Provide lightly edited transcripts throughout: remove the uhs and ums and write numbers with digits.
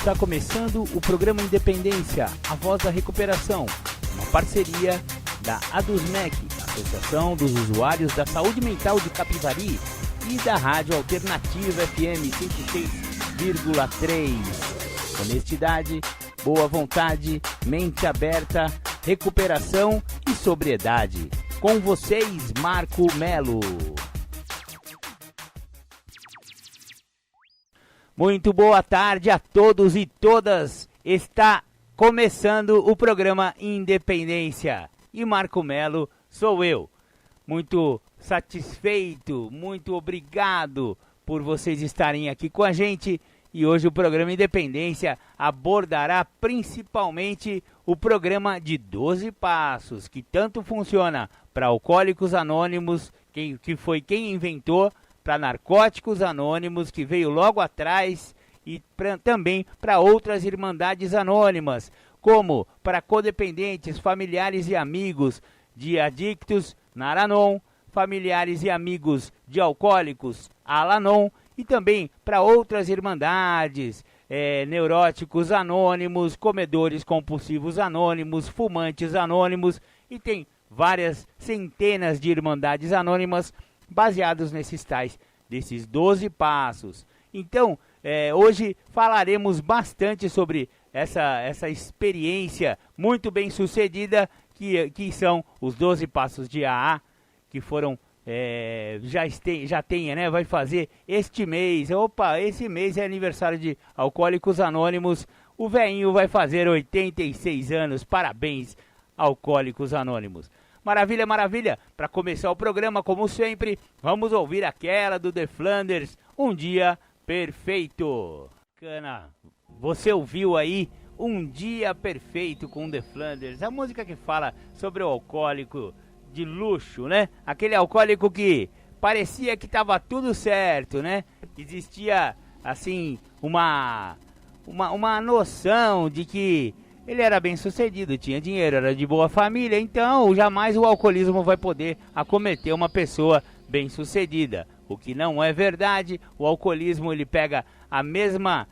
Está começando o programa Independência, a voz da recuperação, uma parceria da ADUSMEC, Associação dos Usuários da Saúde Mental de Capivari, e da Rádio Alternativa FM 106,3. Honestidade, boa vontade, mente aberta, recuperação e sobriedade. Com vocês, Marco Melo. Muito boa tarde a todos e todas. Está começando o programa Independência. E Marco Melo sou eu. Muito satisfeito, muito obrigado por vocês estarem aqui com a gente. E hoje o programa Independência abordará principalmente o programa de 12 passos, que tanto funciona para Alcoólicos Anônimos, que foi quem inventou, para Narcóticos Anônimos, que veio logo atrás, e também para outras Irmandades Anônimas, como para codependentes, familiares e amigos de adictos, Naranon, familiares e amigos de alcoólicos, Alanon, e também para outras Irmandades, Neuróticos Anônimos, Comedores Compulsivos Anônimos, Fumantes Anônimos, e tem várias centenas de Irmandades Anônimas baseados desses 12 passos. Então, hoje falaremos bastante sobre essa experiência muito bem sucedida que são os 12 passos de AA, que foram, vai fazer este mês. Opa, esse mês é aniversário de Alcoólicos Anônimos, o velhinho vai fazer 86 anos, parabéns, Alcoólicos Anônimos. Maravilha, maravilha, para começar o programa, como sempre, vamos ouvir aquela do The Flanders, Um Dia Perfeito. Bacana, você ouviu aí Um Dia Perfeito com The Flanders, a música que fala sobre o alcoólico de luxo, né? Aquele alcoólico que parecia que estava tudo certo, né? Existia, assim, uma noção de que ele era bem sucedido, tinha dinheiro, era de boa família, então jamais o alcoolismo vai poder acometer uma pessoa bem sucedida. O que não é verdade, o alcoolismo ele pega a mesma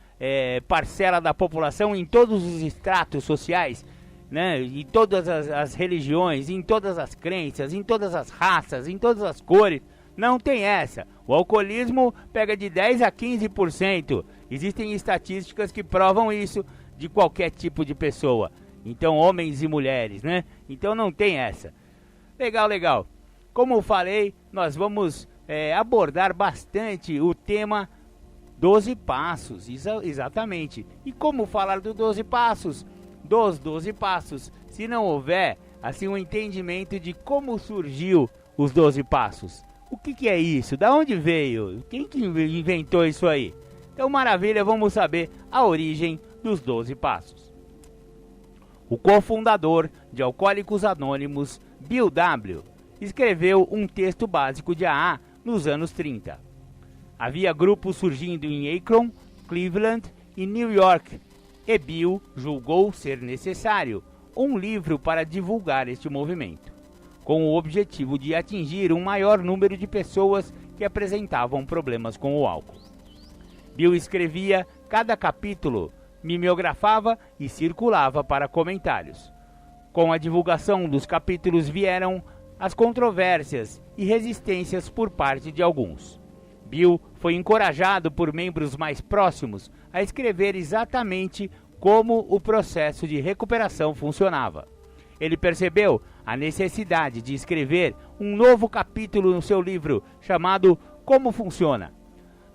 parcela da população em todos os estratos sociais, né? Em todas as religiões, em todas as crenças, em todas as raças, em todas as cores. Não tem essa. O alcoolismo pega de 10 a 15%. Existem estatísticas que provam isso de qualquer tipo de pessoa. Então, homens e mulheres, né? Então não tem essa. Legal, legal. Como eu falei, nós vamos abordar bastante o tema 12 passos, exatamente. E como falar dos 12 passos? Dos 12 passos, se não houver assim um entendimento de como surgiu os 12 passos. O que é isso? Da onde veio? Quem que inventou isso aí? Então, maravilha, vamos saber a origem dos 12 passos. O cofundador de Alcoólicos Anônimos, Bill W., escreveu um texto básico de AA nos anos 30. Havia grupos surgindo em Akron, Cleveland e New York, e Bill julgou ser necessário um livro para divulgar este movimento, com o objetivo de atingir um maior número de pessoas que apresentavam problemas com o álcool. Bill escrevia cada capítulo, mimeografava e circulava para comentários. Com a divulgação dos capítulos vieram as controvérsias e resistências por parte de alguns. Bill foi encorajado por membros mais próximos a escrever exatamente como o processo de recuperação funcionava. Ele percebeu a necessidade de escrever um novo capítulo no seu livro chamado Como Funciona,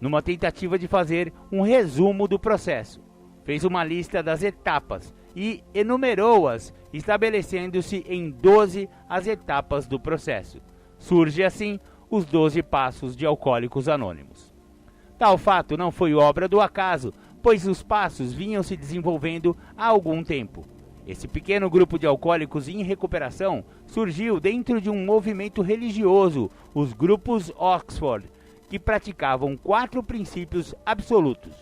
numa tentativa de fazer um resumo do processo. Fez uma lista das etapas e enumerou-as, estabelecendo-se em 12 as etapas do processo. Surge assim os 12 passos de Alcoólicos Anônimos. Tal fato não foi obra do acaso, pois os passos vinham se desenvolvendo há algum tempo. Esse pequeno grupo de alcoólicos em recuperação surgiu dentro de um movimento religioso, os grupos Oxford, que praticavam 4 princípios absolutos: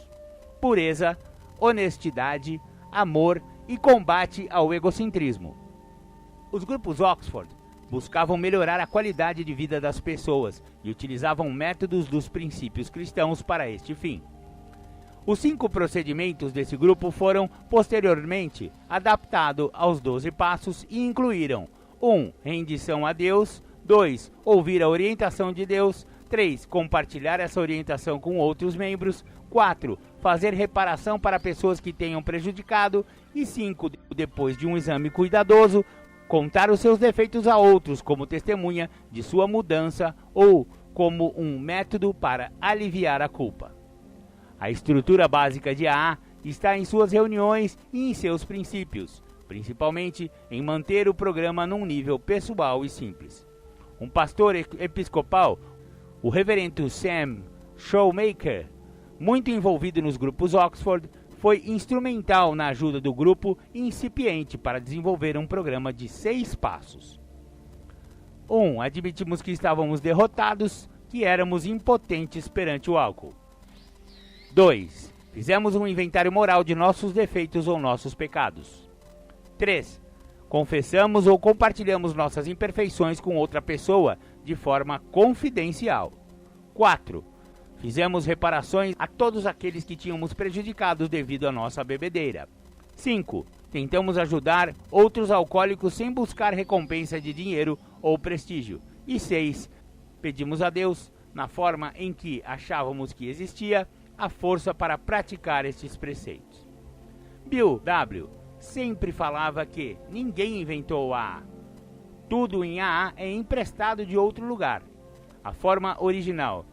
pureza, honestidade, amor e combate ao egocentrismo. Os grupos Oxford buscavam melhorar a qualidade de vida das pessoas e utilizavam métodos dos princípios cristãos para este fim. Os 5 procedimentos desse grupo foram posteriormente adaptados aos 12 passos e incluíram 1. Rendição a Deus. 2. Ouvir a orientação de Deus. 3. Compartilhar essa orientação com outros membros. 4. Fazer reparação para pessoas que tenham prejudicado. E 5. Depois de um exame cuidadoso, contar os seus defeitos a outros como testemunha de sua mudança ou como um método para aliviar a culpa. A estrutura básica de AA está em suas reuniões e em seus princípios, principalmente em manter o programa num nível pessoal e simples. Um pastor episcopal, o reverendo Sam Shoemaker, muito envolvido nos grupos Oxford, foi instrumental na ajuda do grupo incipiente para desenvolver um programa de 6 passos. 1. Admitimos que estávamos derrotados, que éramos impotentes perante o álcool. 2. Fizemos um inventário moral de nossos defeitos ou nossos pecados. 3. Confessamos ou compartilhamos nossas imperfeições com outra pessoa de forma confidencial. 4. Fizemos reparações a todos aqueles que tínhamos prejudicados devido à nossa bebedeira. 5. Tentamos ajudar outros alcoólicos sem buscar recompensa de dinheiro ou prestígio. E 6. Pedimos a Deus, na forma em que achávamos que existia, a força para praticar estes preceitos. Bill W. sempre falava que ninguém inventou o AA. Tudo em AA é emprestado de outro lugar. A forma original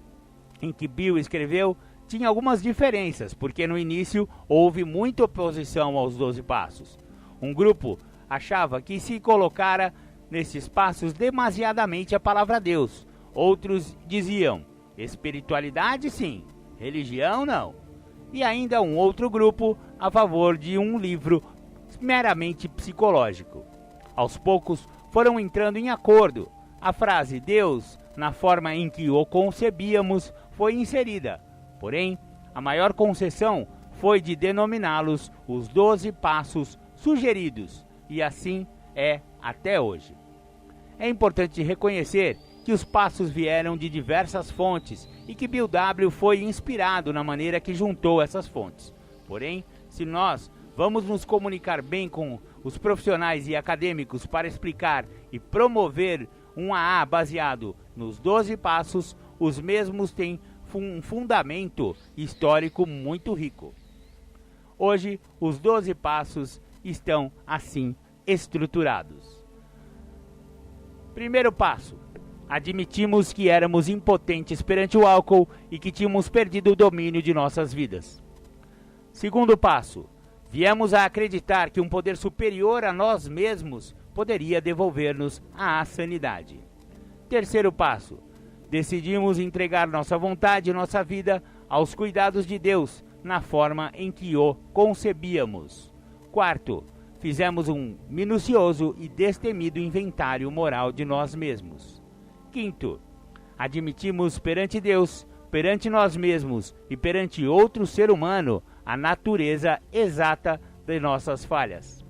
em que Bill escreveu tinha algumas diferenças, porque no início houve muita oposição aos 12 passos. Um grupo achava que se colocara nesses passos demasiadamente a palavra Deus. Outros diziam, espiritualidade sim, religião não. E ainda um outro grupo a favor de um livro meramente psicológico. Aos poucos foram entrando em acordo. A frase Deus, na forma em que o concebíamos, foi inserida. Porém, a maior concessão foi de denominá-los os 12 passos sugeridos, e assim é até hoje. É importante reconhecer que os passos vieram de diversas fontes e que Bill W. foi inspirado na maneira que juntou essas fontes. Porém, se nós vamos nos comunicar bem com os profissionais e acadêmicos para explicar e promover um AA baseado nos 12 passos, os mesmos têm um fundamento histórico muito rico. Hoje, os 12 passos estão assim estruturados. Primeiro passo. Admitimos que éramos impotentes perante o álcool e que tínhamos perdido o domínio de nossas vidas. Segundo passo. Viemos a acreditar que um poder superior a nós mesmos poderia devolver-nos à sanidade. Terceiro passo. Decidimos entregar nossa vontade e nossa vida aos cuidados de Deus, na forma em que o concebíamos. Quarto. Fizemos um minucioso e destemido inventário moral de nós mesmos. Quinto. Admitimos perante Deus, perante nós mesmos e perante outro ser humano a natureza exata de nossas falhas.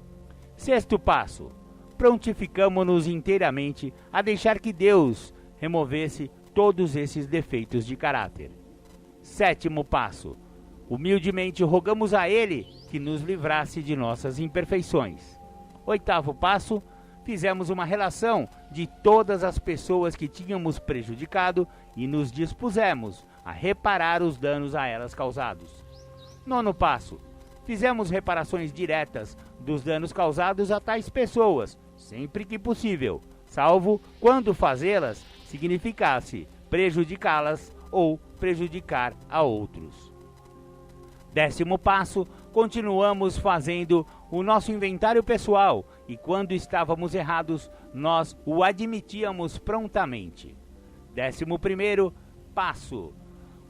Sexto passo. Prontificamo-nos inteiramente a deixar que Deus removesse todos esses defeitos de caráter. Sétimo passo. Humildemente rogamos a Ele que nos livrasse de nossas imperfeições. Oitavo passo. Fizemos uma relação de todas as pessoas que tínhamos prejudicado e nos dispusemos a reparar os danos a elas causados. Nono passo. Fizemos reparações diretas dos danos causados a tais pessoas, sempre que possível, salvo quando fazê-las significasse prejudicá-las ou prejudicar a outros. Décimo passo. Continuamos fazendo o nosso inventário pessoal e quando estávamos errados, nós o admitíamos prontamente. 11º passo.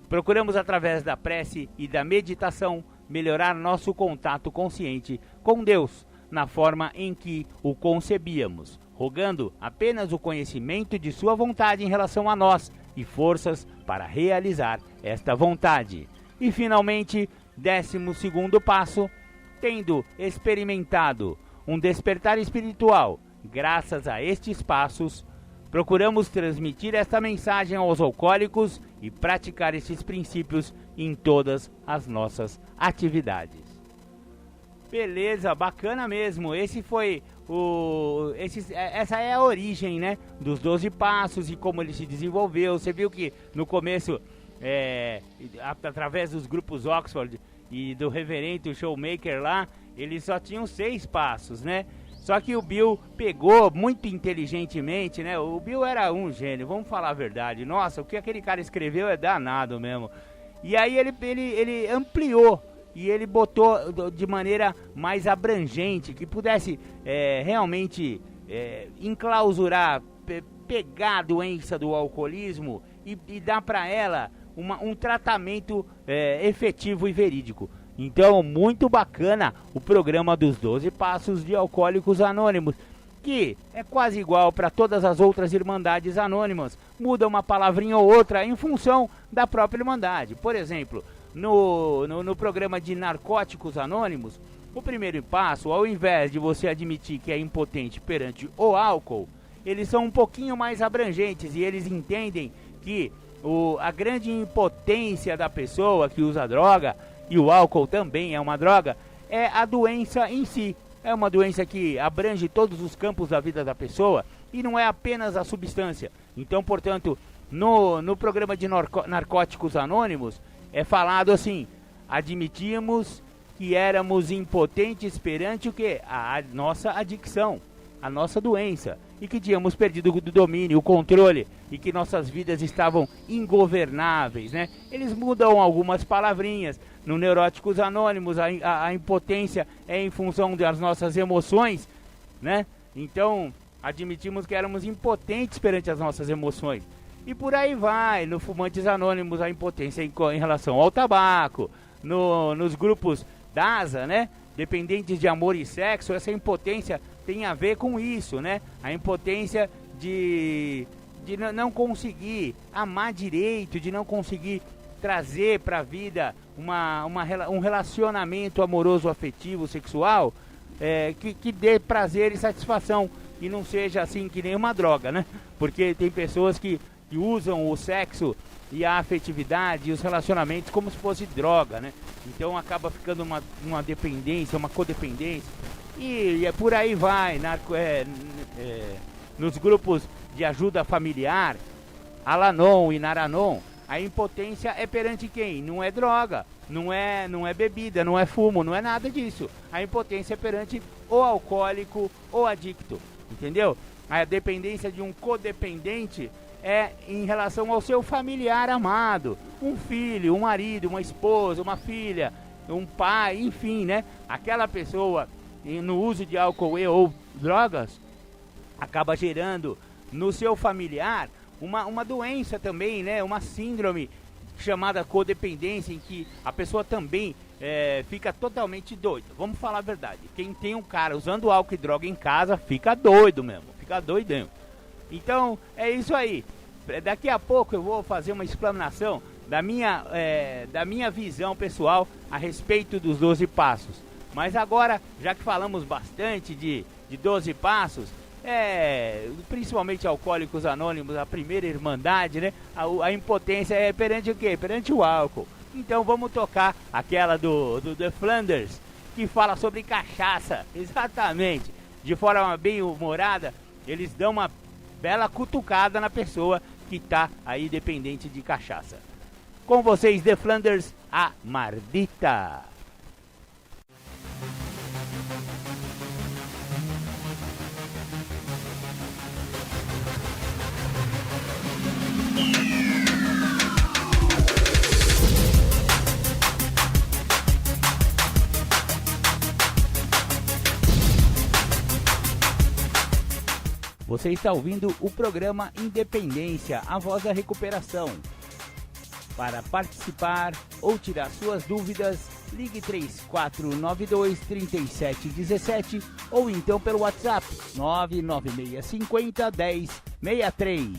Procuramos através da prece e da meditação melhorar nosso contato consciente com Deus, na forma em que o concebíamos, rogando apenas o conhecimento de sua vontade em relação a nós e forças para realizar esta vontade. E finalmente, 12º passo, tendo experimentado um despertar espiritual, graças a estes passos, Procuramos transmitir esta mensagem aos alcoólicos e praticar esses princípios em todas as nossas atividades. Beleza, bacana mesmo. Essa é a origem, né, dos 12 passos e como ele se desenvolveu. Você viu que no começo, através dos grupos Oxford e do reverendo Showmaker lá, eles só tinham 6 passos, né? Só que o Bill pegou muito inteligentemente, né? O Bill era um gênio, vamos falar a verdade. Nossa, o que aquele cara escreveu é danado mesmo. E aí ele ampliou e ele botou de maneira mais abrangente, que pudesse realmente enclausurar, pegar a doença do alcoolismo e dar para ela um tratamento efetivo e verídico. Então, muito bacana o programa dos 12 Passos de Alcoólicos Anônimos, que é quase igual para todas as outras Irmandades Anônimas. Muda uma palavrinha ou outra em função da própria Irmandade. Por exemplo, no programa de Narcóticos Anônimos, o primeiro passo, ao invés de você admitir que é impotente perante o álcool, eles são um pouquinho mais abrangentes e eles entendem que a grande impotência da pessoa que usa droga, e o álcool também é uma droga, é a doença em si. É uma doença que abrange todos os campos da vida da pessoa e não é apenas a substância. Então, portanto, no programa de Narcóticos Anônimos, é falado assim: admitimos que éramos impotentes perante o quê? A nossa adicção, a nossa doença, e que tínhamos perdido o domínio, o controle, e que nossas vidas estavam ingovernáveis, né? Eles mudam algumas palavrinhas. No Neuróticos Anônimos, a impotência é em função das nossas emoções, né? Então, admitimos que éramos impotentes perante as nossas emoções. E por aí vai. No Fumantes Anônimos, a impotência em relação ao tabaco. Nos grupos DASA, né? Dependentes de amor e sexo, essa impotência tem a ver com isso, né? A impotência de não conseguir amar direito, de não conseguir trazer para a vida um relacionamento amoroso, afetivo, sexual, que dê prazer e satisfação e não seja assim que nem uma droga, né? Porque tem pessoas que usam o sexo e a afetividade e os relacionamentos como se fosse droga, né? Então acaba ficando uma dependência, uma codependência e por aí vai. Nos grupos de ajuda familiar, Al-Anon e Nar-Anon, a impotência é perante quem? Não é droga, não é bebida, não é fumo, não é nada disso. A impotência é perante o alcoólico ou adicto, entendeu? A dependência de um codependente é em relação ao seu familiar amado, um filho, um marido, uma esposa, uma filha, um pai, enfim, né? Aquela pessoa no uso de álcool ou drogas acaba gerando no seu familiar uma doença também, né? Uma síndrome chamada codependência, em que a pessoa também fica totalmente doida. Vamos falar a verdade. Quem tem um cara usando álcool e droga em casa fica doido mesmo, fica doidão. Então é isso aí. Daqui a pouco eu vou fazer uma explanação da minha visão pessoal a respeito dos 12 passos. Mas agora, já que falamos bastante de 12 passos, principalmente Alcoólicos Anônimos, a primeira irmandade, né? A impotência é perante o quê? Perante o álcool. Então vamos tocar aquela do The Flanders, que fala sobre cachaça, exatamente. De forma bem humorada, eles dão uma bela cutucada na pessoa que está aí dependente de cachaça. Com vocês, The Flanders, a Mardita. Você está ouvindo o programa Independência, a voz da recuperação. Para participar ou tirar suas dúvidas, ligue 3492-3717 ou então pelo WhatsApp 99650-1063.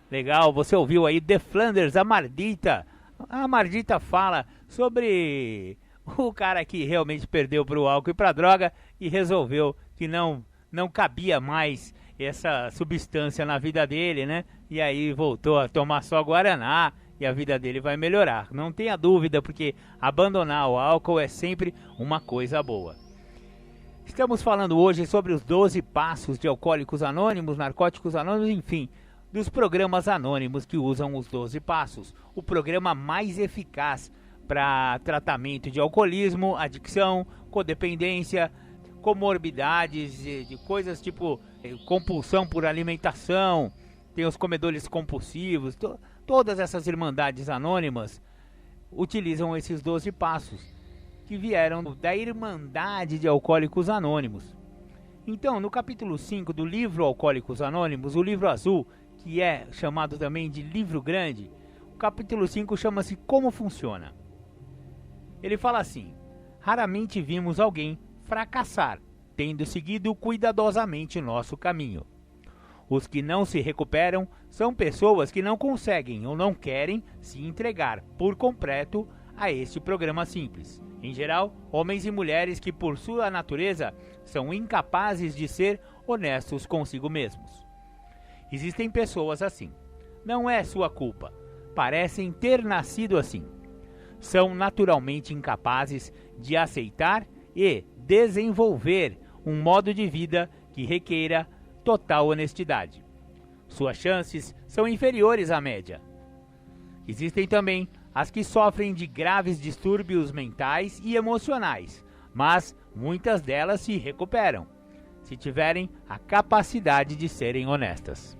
Legal, você ouviu aí The Flanders, a Mardita. A Mardita fala sobre o cara que realmente perdeu para o álcool e para a droga e resolveu que não não cabia mais essa substância na vida dele, né? E aí voltou a tomar só Guaraná e a vida dele vai melhorar. Não tenha dúvida, porque abandonar o álcool é sempre uma coisa boa. Estamos falando hoje sobre os 12 passos de Alcoólicos Anônimos, Narcóticos Anônimos, enfim, dos programas anônimos que usam os 12 passos. O programa mais eficaz para tratamento de alcoolismo, adicção, codependência, comorbidades, de coisas tipo compulsão por alimentação, tem os comedores compulsivos, todas essas irmandades anônimas utilizam esses 12 passos, que vieram da Irmandade de Alcoólicos Anônimos. Então, no capítulo 5 do livro Alcoólicos Anônimos, o livro azul, que é chamado também de livro grande, o capítulo 5 chama-se Como Funciona. Ele fala assim: raramente vimos alguém fracassar, tendo seguido cuidadosamente nosso caminho. Os que não se recuperam são pessoas que não conseguem ou não querem se entregar por completo a este programa simples. Em geral, homens e mulheres que, por sua natureza, são incapazes de ser honestos consigo mesmos. Existem pessoas assim. Não é sua culpa. Parecem ter nascido assim. São naturalmente incapazes de aceitar e desenvolver um modo de vida que requeira total honestidade. Suas chances são inferiores à média. Existem também as que sofrem de graves distúrbios mentais e emocionais, mas muitas delas se recuperam, se tiverem a capacidade de serem honestas.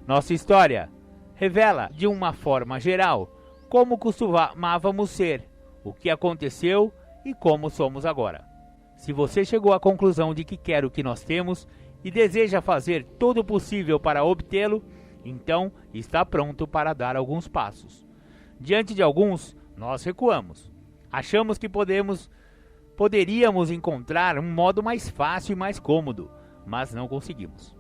Nossa história revela, de uma forma geral, como costumávamos ser, o que aconteceu e como somos agora. Se você chegou à conclusão de que quer o que nós temos e deseja fazer todo o possível para obtê-lo, então está pronto para dar alguns passos. Diante de alguns, nós recuamos. Achamos que poderíamos encontrar um modo mais fácil e mais cômodo, mas não conseguimos.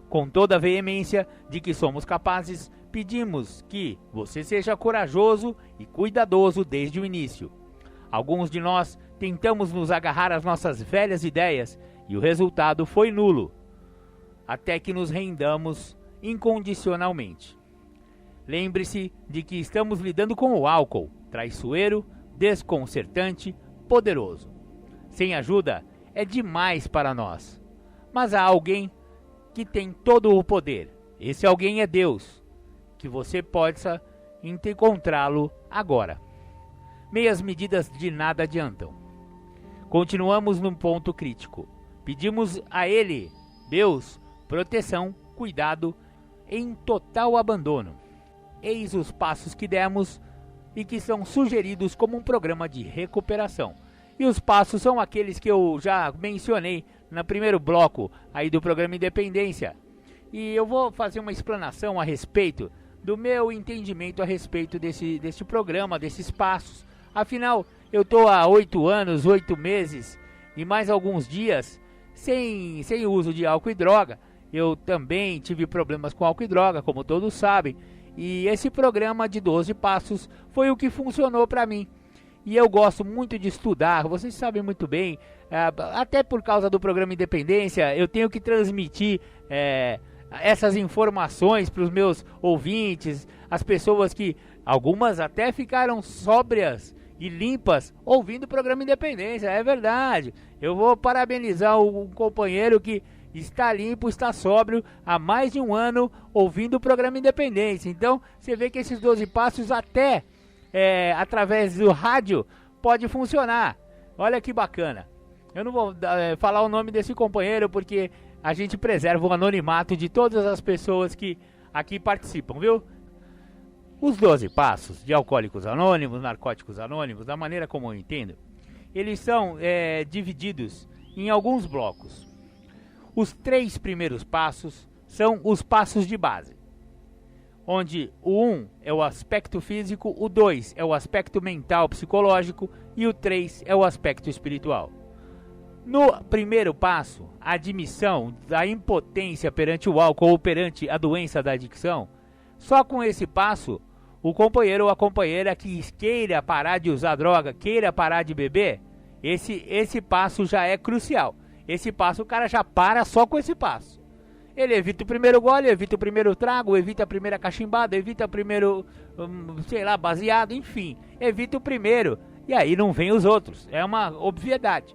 Com toda a veemência de que somos capazes, pedimos que você seja corajoso e cuidadoso desde o início. Alguns de nós tentamos nos agarrar às nossas velhas ideias e o resultado foi nulo, até que nos rendamos incondicionalmente. Lembre-se de que estamos lidando com o álcool, traiçoeiro, desconcertante, poderoso. Sem ajuda, é demais para nós. Mas há alguém que tem todo o poder. Esse alguém é Deus. Que você possa encontrá-lo agora. Meias medidas de nada adiantam. Continuamos num ponto crítico. Pedimos a Ele, Deus, proteção, cuidado, em total abandono. Eis os passos que demos e que são sugeridos como um programa de recuperação. E os passos são aqueles que eu já mencionei no primeiro bloco aí do programa Independência. E eu vou fazer uma explanação a respeito do meu entendimento a respeito desse programa, desses passos. Afinal, eu estou há 8 anos, 8 meses e mais alguns dias sem uso de álcool e droga. Eu também tive problemas com álcool e droga, como todos sabem. E esse programa de 12 passos foi o que funcionou para mim. E eu gosto muito de estudar, vocês sabem muito bem, até por causa do programa Independência, eu tenho que transmitir essas informações para os meus ouvintes, as pessoas que, algumas até ficaram sóbrias e limpas ouvindo o programa Independência, é verdade. Eu vou parabenizar um companheiro que está limpo, está sóbrio há mais de 1 ano ouvindo o programa Independência. Então, você vê que esses 12 passos até através do rádio pode funcionar. Olha que bacana. Eu não vou falar o nome desse companheiro porque a gente preserva o anonimato de todas as pessoas que aqui participam, viu? Os 12 passos de Alcoólicos Anônimos, Narcóticos Anônimos, da maneira como eu entendo, eles são divididos em alguns blocos. Os 3 primeiros passos são os passos de base, onde o 1 é o aspecto físico, o 2 é o aspecto mental, psicológico e o 3 é o aspecto espiritual. No primeiro passo, a admissão da impotência perante o álcool ou perante a doença da adicção, só com esse passo, o companheiro ou a companheira que queira parar de usar droga, queira parar de beber, esse passo já é crucial. esse passo o cara já para só com esse passo. Ele evita o primeiro gole, evita o primeiro trago, evita a primeira cachimbada, evita o primeiro, sei lá, baseado, enfim. Evita o primeiro e aí não vem os outros. É uma obviedade.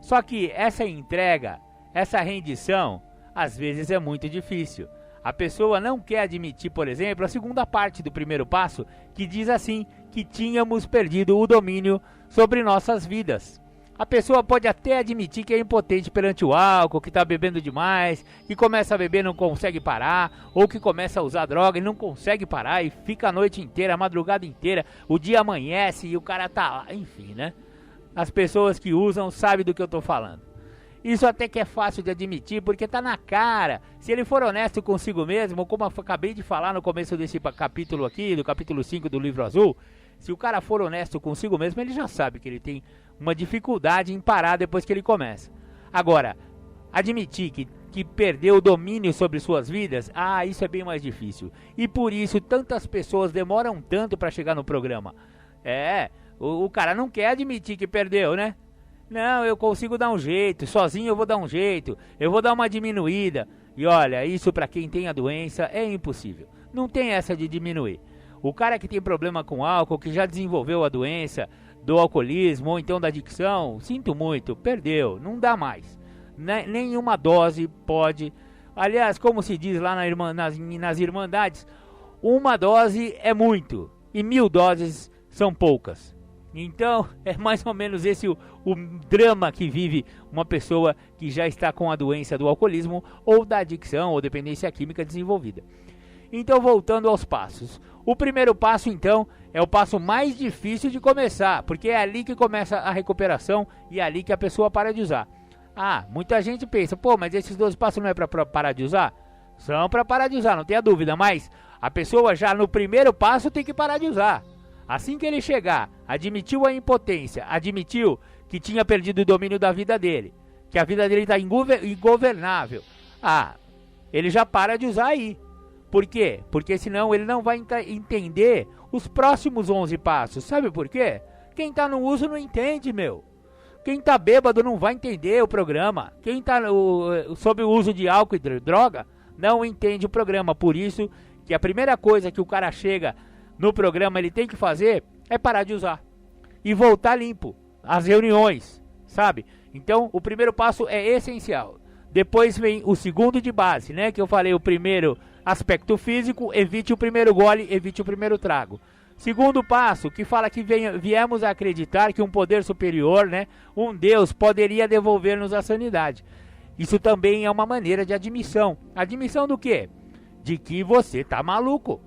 Só que essa entrega, essa rendição, às vezes é muito difícil. A pessoa não quer admitir, por exemplo, a segunda parte do primeiro passo, que diz assim, que tínhamos perdido o domínio sobre nossas vidas. A pessoa pode até admitir que é impotente perante o álcool, que está bebendo demais, que começa a beber e não consegue parar, ou que começa a usar droga e não consegue parar e fica a noite inteira, a madrugada inteira, o dia amanhece e o cara tá lá, enfim, né? As pessoas que usam sabem do que eu estou falando. Isso até que é fácil de admitir, porque tá na cara. Se ele for honesto consigo mesmo, como eu acabei de falar no começo desse capítulo aqui, do capítulo 5 do Livro Azul, se o cara for honesto consigo mesmo, ele já sabe que ele tem uma dificuldade em parar depois que ele começa. Agora, admitir que perdeu o domínio sobre suas vidas, isso é bem mais difícil. E por isso tantas pessoas demoram tanto para chegar no programa. O cara não quer admitir que perdeu, né? Não, eu consigo dar um jeito, sozinho eu vou dar um jeito, eu vou dar uma diminuída. E olha, isso para quem tem a doença é impossível. Não tem essa de diminuir. O cara que tem problema com álcool, que já desenvolveu a doença do alcoolismo ou então da adicção, sinto muito, perdeu, não dá mais. Nenhuma dose pode. Aliás, como se diz lá nas Irmandades, uma dose é muito e 1000 doses são poucas. Então, é mais ou menos esse o drama que vive uma pessoa que já está com a doença do alcoolismo ou da adicção ou dependência química desenvolvida. Então, voltando aos passos. O primeiro passo, então, é o passo mais difícil de começar, porque é ali que começa a recuperação e é ali que a pessoa para de usar. Muita gente pensa, mas esses 12 passos não é para parar de usar? São para parar de usar, não tenha dúvida, mas a pessoa já no primeiro passo tem que parar de usar. Assim que ele chegar, admitiu a impotência, admitiu que tinha perdido o domínio da vida dele, que a vida dele está ingovernável, ele já para de usar aí. Por quê? Porque senão ele não vai entender os próximos 11 passos. Sabe por quê? Quem está no uso não entende, meu. Quem está bêbado não vai entender o programa. Quem está sob o uso de álcool e droga não entende o programa. Por isso que a primeira coisa que o cara chega no programa ele tem que fazer é parar de usar e voltar limpo às reuniões, sabe? Então o primeiro passo é essencial. Depois vem o segundo de base, né? Que eu falei, o primeiro aspecto físico, evite o primeiro gole, evite o primeiro trago. Segundo passo, que fala que viemos a acreditar que um poder superior, né? Um Deus poderia devolver-nos a sanidade. Isso também é uma maneira de admissão. Admissão do quê? De que você tá maluco.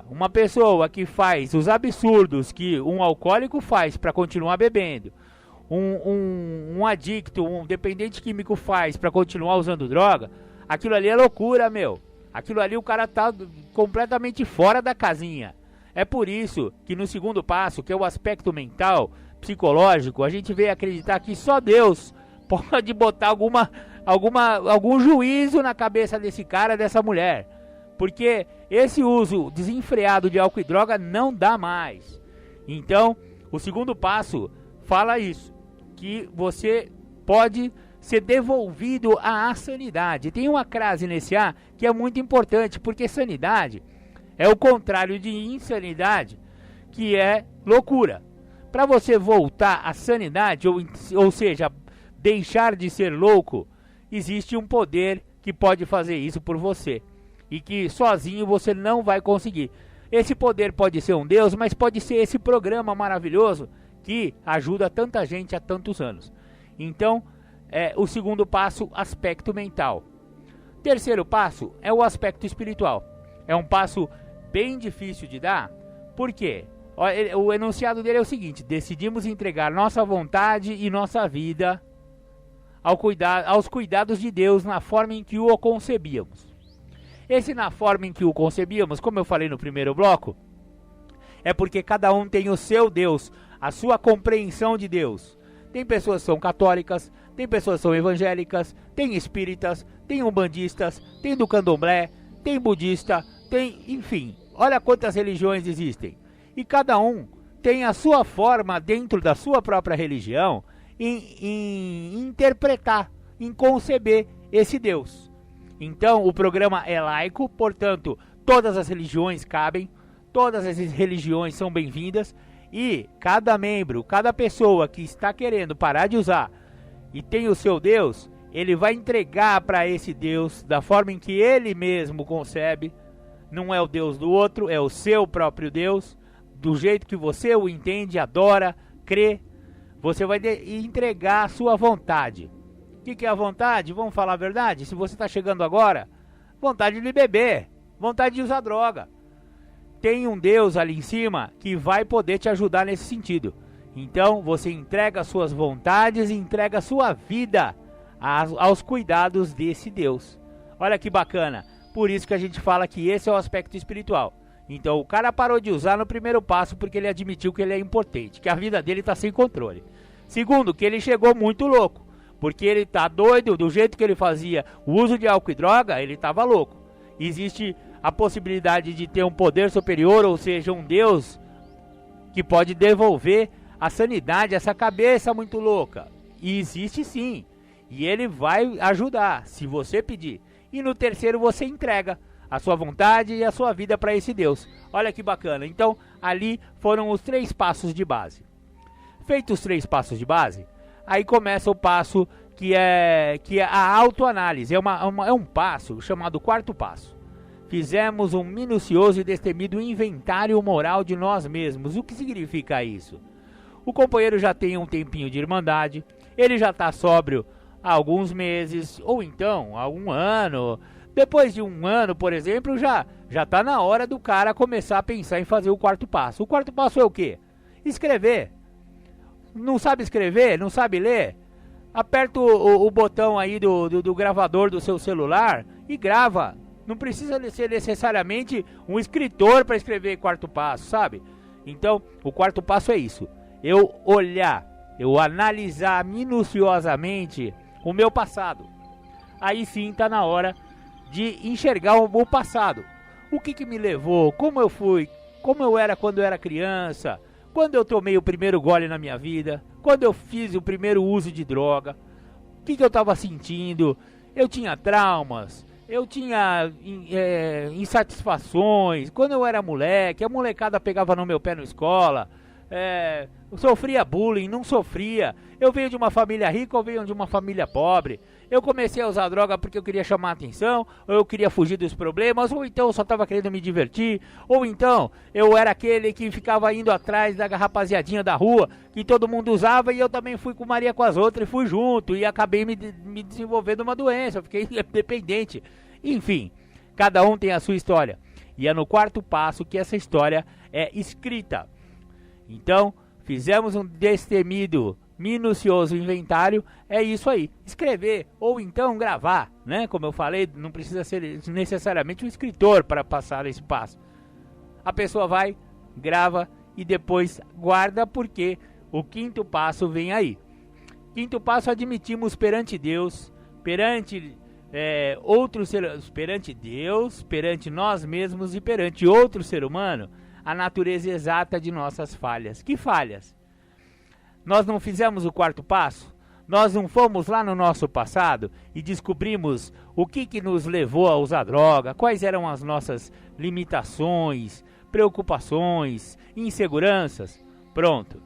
Uma pessoa que faz os absurdos que um alcoólico faz para continuar bebendo, um adicto, um dependente químico faz para continuar usando droga, aquilo ali é loucura, meu. Aquilo ali o cara tá completamente fora da casinha. É por isso que no segundo passo, que é o aspecto mental, psicológico, a gente veio acreditar que só Deus pode botar algum juízo na cabeça desse cara, dessa mulher. Porque esse uso desenfreado de álcool e droga não dá mais. Então, o segundo passo fala isso, que você pode ser devolvido à sanidade. Tem uma crase nesse A que é muito importante, porque sanidade é o contrário de insanidade, que é loucura. Para você voltar à sanidade, ou seja, deixar de ser louco, existe um poder que pode fazer isso por você. E que sozinho você não vai conseguir. Esse poder pode ser um Deus, mas pode ser esse programa maravilhoso que ajuda tanta gente há tantos anos. Então, o segundo passo, aspecto mental. Terceiro passo é o aspecto espiritual. É um passo bem difícil de dar. Por quê? O enunciado dele é o seguinte: decidimos entregar nossa vontade e nossa vida aos cuidados de Deus na forma em que o concebíamos. Esse na forma em que o concebíamos, como eu falei no primeiro bloco, é porque cada um tem o seu Deus, a sua compreensão de Deus. Tem pessoas que são católicas, tem pessoas que são evangélicas, tem espíritas, tem umbandistas, tem do candomblé, tem budista, enfim, olha quantas religiões existem. E cada um tem a sua forma dentro da sua própria religião em interpretar, em conceber esse Deus. Então, o programa é laico, portanto, todas as religiões cabem, todas as religiões são bem-vindas, e cada membro, cada pessoa que está querendo parar de usar e tem o seu Deus, ele vai entregar para esse Deus da forma em que ele mesmo concebe. Não é o Deus do outro, é o seu próprio Deus, do jeito que você o entende, adora, crê. Você vai entregar a sua vontade. O que é a vontade? Vamos falar a verdade? Se você está chegando agora, vontade de beber, vontade de usar droga. Tem um Deus ali em cima que vai poder te ajudar nesse sentido. Então você entrega as suas vontades e entrega a sua vida aos cuidados desse Deus. Olha que bacana. Por isso que a gente fala que esse é o aspecto espiritual. Então o cara parou de usar no primeiro passo porque ele admitiu que ele é impotente, que a vida dele está sem controle. Segundo, que ele chegou muito louco, porque ele está doido, do jeito que ele fazia o uso de álcool e droga, ele estava louco. Existe a possibilidade de ter um poder superior, ou seja, um Deus que pode devolver a sanidade a essa cabeça muito louca. E existe sim, e ele vai ajudar, se você pedir. E no terceiro você entrega a sua vontade e a sua vida para esse Deus. Olha que bacana. Então, ali foram os 3 passos de base. Feitos os 3 passos de base, aí começa o passo que é a autoanálise. É um passo chamado 4º passo. Fizemos um minucioso e destemido inventário moral de nós mesmos. O que significa isso? O companheiro já tem um tempinho de irmandade, ele já está sóbrio há alguns meses, ou então há um ano. Depois de um ano, por exemplo, já está na hora do cara começar a pensar em fazer o 4º passo. O 4º passo é o quê? Escrever. Não sabe escrever? Não sabe ler? Aperta o botão aí do gravador do seu celular e grava. Não precisa ser necessariamente um escritor para escrever 4º passo, sabe? Então, o 4º passo é isso. Eu olhar, eu analisar minuciosamente o meu passado. Aí sim está na hora de enxergar o passado. O que me levou, como eu fui, como eu era quando eu era criança, quando eu tomei o primeiro gole na minha vida, quando eu fiz o primeiro uso de droga, o que eu estava sentindo. Eu tinha traumas, eu tinha insatisfações, quando eu era moleque, a molecada pegava no meu pé na escola, eu sofria bullying, não sofria, eu venho de uma família rica ou venho de uma família pobre, eu comecei a usar droga porque eu queria chamar a atenção, ou eu queria fugir dos problemas, ou então eu só estava querendo me divertir, ou então eu era aquele que ficava indo atrás da rapaziadinha da rua, que todo mundo usava e eu também fui com Maria com as outras e fui junto, e acabei me desenvolvendo uma doença, eu fiquei dependente. Enfim, cada um tem a sua história, e é no 4º passo que essa história é escrita. Então, fizemos um destemido, minucioso inventário, é isso aí, escrever ou então gravar, né? Como eu falei, não precisa ser necessariamente um escritor para passar esse passo. A pessoa vai, grava e depois guarda, porque o 5º passo vem aí. 5º passo, admitimos perante Deus, perante perante Deus, perante nós mesmos e perante outro ser humano, a natureza exata de nossas falhas. Que falhas? Nós não fizemos o 4º passo? Nós não fomos lá no nosso passado e descobrimos o que nos levou a usar droga, quais eram as nossas limitações, preocupações, inseguranças? Pronto.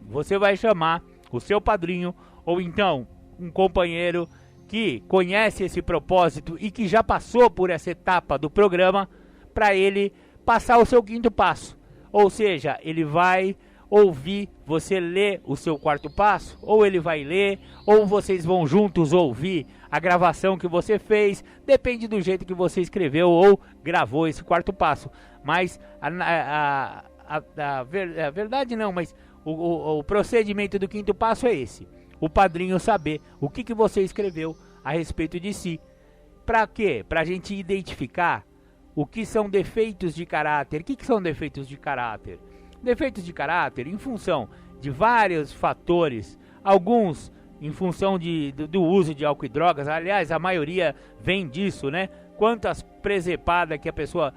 Você vai chamar o seu padrinho ou então um companheiro que conhece esse propósito e que já passou por essa etapa do programa para ele passar o seu 5º passo. Ou seja, ele vai ouvir você ler o seu 4º passo, ou ele vai ler, ou vocês vão juntos ouvir a gravação que você fez, depende do jeito que você escreveu ou gravou esse 4º passo. Mas a verdade não, mas o procedimento do 5º passo é esse: o padrinho saber o que você escreveu a respeito de si. Para quê? Para a gente identificar o que são defeitos de caráter. O que são defeitos de caráter? Defeitos de caráter em função de vários fatores, alguns em função do uso de álcool e drogas. Aliás, a maioria vem disso, né? Quantas presepadas que a pessoa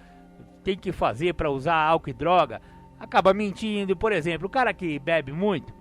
tem que fazer para usar álcool e droga, acaba mentindo. Por exemplo, o cara que bebe muito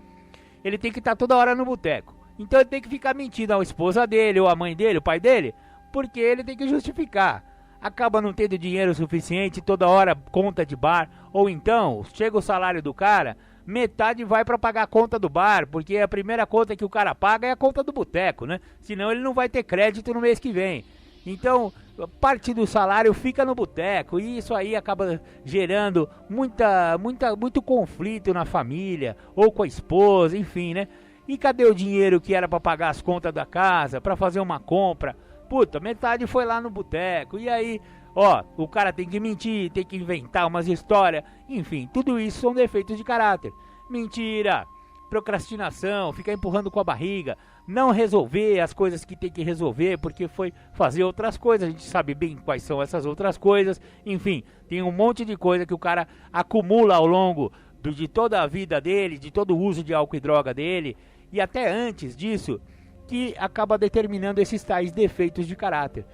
ele tem que estar toda hora no boteco. Então ele tem que ficar mentindo à esposa dele, ou à mãe dele, o pai dele, porque ele tem que justificar. Acaba não tendo dinheiro suficiente, toda hora conta de bar, ou então, chega o salário do cara, metade vai para pagar a conta do bar, porque a primeira conta que o cara paga é a conta do boteco, né? Senão ele não vai ter crédito no mês que vem. Então, parte do salário fica no boteco, e isso aí acaba gerando muito conflito na família, ou com a esposa, enfim, né? E cadê o dinheiro que era para pagar as contas da casa, para fazer uma compra? Puta, metade foi lá no boteco, e aí, ó, o cara tem que mentir, tem que inventar umas histórias, enfim, tudo isso são defeitos de caráter. Mentira, procrastinação, ficar empurrando com a barriga, não resolver as coisas que tem que resolver porque foi fazer outras coisas, a gente sabe bem quais são essas outras coisas, enfim, tem um monte de coisa que o cara acumula ao longo de toda a vida dele, de todo o uso de álcool e droga dele, e até antes disso, que acaba determinando esses tais defeitos de caráter.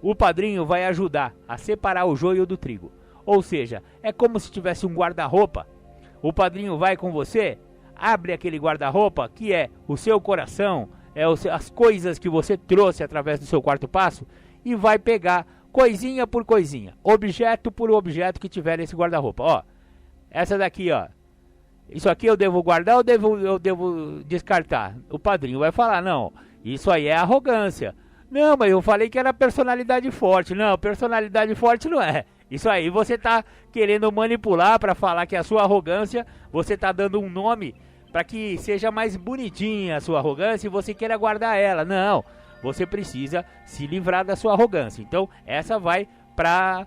O padrinho vai ajudar a separar o joio do trigo, ou seja, é como se tivesse um guarda-roupa. O padrinho vai com você, abre aquele guarda-roupa que é o seu coração, as coisas que você trouxe através do seu quarto passo, e vai pegar coisinha por coisinha, objeto por objeto que tiver nesse guarda-roupa. Ó, essa daqui, ó, isso aqui eu devo guardar ou eu devo descartar? O padrinho vai falar, não, isso aí é arrogância. Não, mas eu falei que era personalidade forte. Não, personalidade forte não é. Isso aí você tá querendo manipular para falar que a sua arrogância, você tá dando um nome para que seja mais bonitinha a sua arrogância e você queira guardar ela. Não, você precisa se livrar da sua arrogância. Então, essa vai para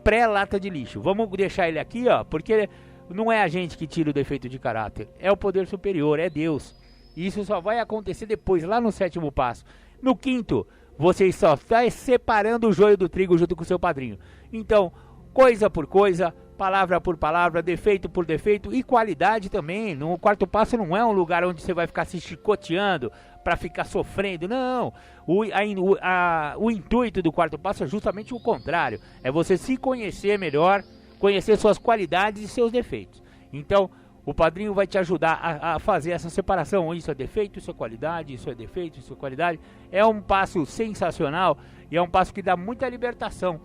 pré-lata de lixo. Vamos deixar ele aqui, ó, porque não é a gente que tira o defeito de caráter, é o poder superior, é Deus. E isso só vai acontecer depois, lá no 7º passo. No 5º, você só está separando o joio do trigo junto com o seu padrinho. Então, coisa por coisa, palavra por palavra, defeito por defeito e qualidade também. No 4º passo não é um lugar onde você vai ficar se chicoteando para ficar sofrendo. Não, o intuito do 4º passo é justamente o contrário. É você se conhecer melhor, conhecer suas qualidades e seus defeitos. Então, o padrinho vai te ajudar a fazer essa separação. Isso é defeito, isso é qualidade, isso é defeito, isso é qualidade. É um passo sensacional e é um passo que dá muita libertação.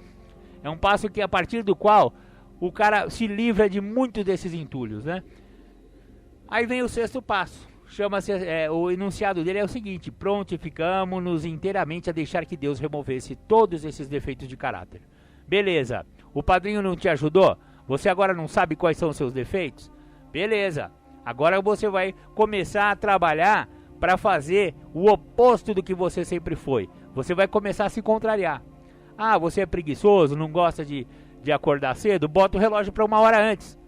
É um passo que a partir do qual o cara se livra de muitos desses entulhos, né? Aí vem o 6º passo. Chama-se, o enunciado dele é o seguinte: prontificamos-nos inteiramente a deixar que Deus removesse todos esses defeitos de caráter. Beleza, o padrinho não te ajudou? Você agora não sabe quais são os seus defeitos? Beleza, agora você vai começar a trabalhar para fazer o oposto do que você sempre foi. Você vai começar a se contrariar. Ah, você é preguiçoso, não gosta de acordar cedo? Bota o relógio para 1 hora antes.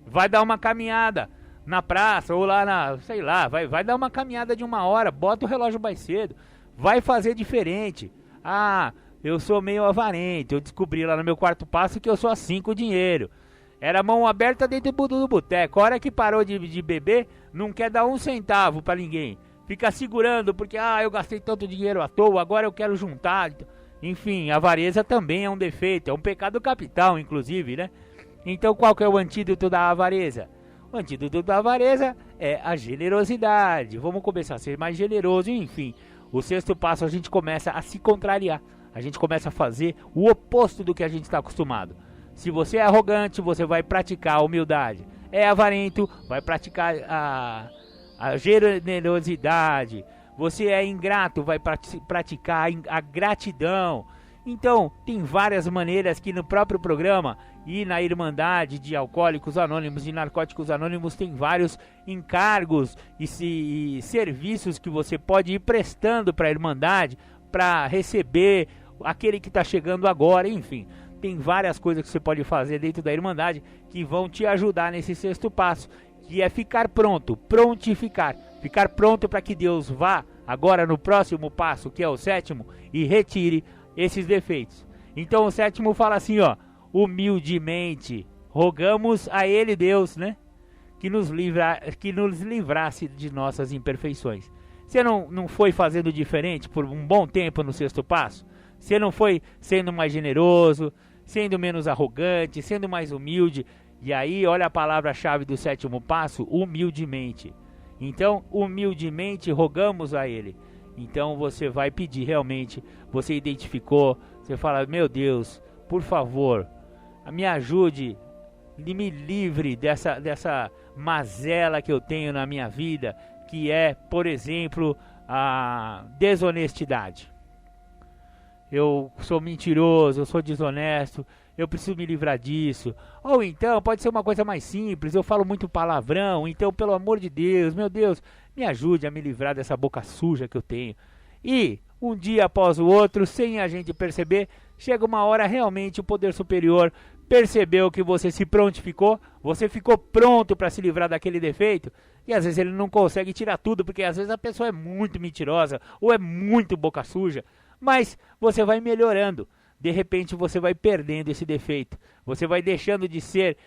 Vai dar uma caminhada na praça ou lá na, sei lá, vai dar uma caminhada de 1 hora, bota o relógio mais cedo. Vai fazer diferente. Ah, eu sou meio avarento, eu descobri lá no meu 4º passo que eu sou assim com o dinheiro. Era mão aberta dentro do boteco. A hora que parou de beber, não quer dar 1 centavo pra ninguém. Fica segurando porque, eu gastei tanto dinheiro à toa, agora eu quero juntar. Enfim, a avareza também é um defeito, é um pecado capital, inclusive, né? Então qual que é o antídoto da avareza? O antídoto da avareza é a generosidade. Vamos começar a ser mais generoso, enfim. O 6º passo a gente começa a se contrariar. A gente começa a fazer o oposto do que a gente está acostumado. Se você é arrogante, você vai praticar a humildade. É avarento, vai praticar a generosidade. Você é ingrato, vai praticar a gratidão. Então, tem várias maneiras que no próprio programa e na Irmandade de Alcoólicos Anônimos e Narcóticos Anônimos tem vários encargos e serviços que você pode ir prestando para a Irmandade para receber aquele que está chegando agora, enfim. Tem várias coisas que você pode fazer dentro da Irmandade que vão te ajudar nesse 6º passo, que é ficar pronto, prontificar. Ficar pronto para que Deus vá agora no próximo passo, que é o 7º, e retire esses defeitos. Então o 7º fala assim, ó: humildemente rogamos a Ele, Deus, né, que nos livrasse de nossas imperfeições. Você não foi fazendo diferente por um bom tempo no 6º passo? Você não foi sendo mais generoso, sendo menos arrogante, sendo mais humilde, E aí, olha a palavra-chave do 7º passo, humildemente. Então, humildemente rogamos a Ele. Então você vai pedir realmente, você identificou, você fala, meu Deus, por favor, me ajude, me livre dessa mazela que eu tenho na minha vida, que é, por exemplo, a desonestidade. Eu sou mentiroso, eu sou desonesto, eu preciso me livrar disso. Ou então, pode ser uma coisa mais simples, eu falo muito palavrão, então, pelo amor de Deus, meu Deus, me ajude a me livrar dessa boca suja que eu tenho. E, um dia após o outro, sem a gente perceber, chega uma hora realmente o poder superior percebeu que você se prontificou, você ficou pronto para se livrar daquele defeito, e às vezes ele não consegue tirar tudo, porque às vezes a pessoa é muito mentirosa, ou é muito boca suja, mas você vai melhorando. De repente você vai perdendo esse defeito. Você vai deixando de ser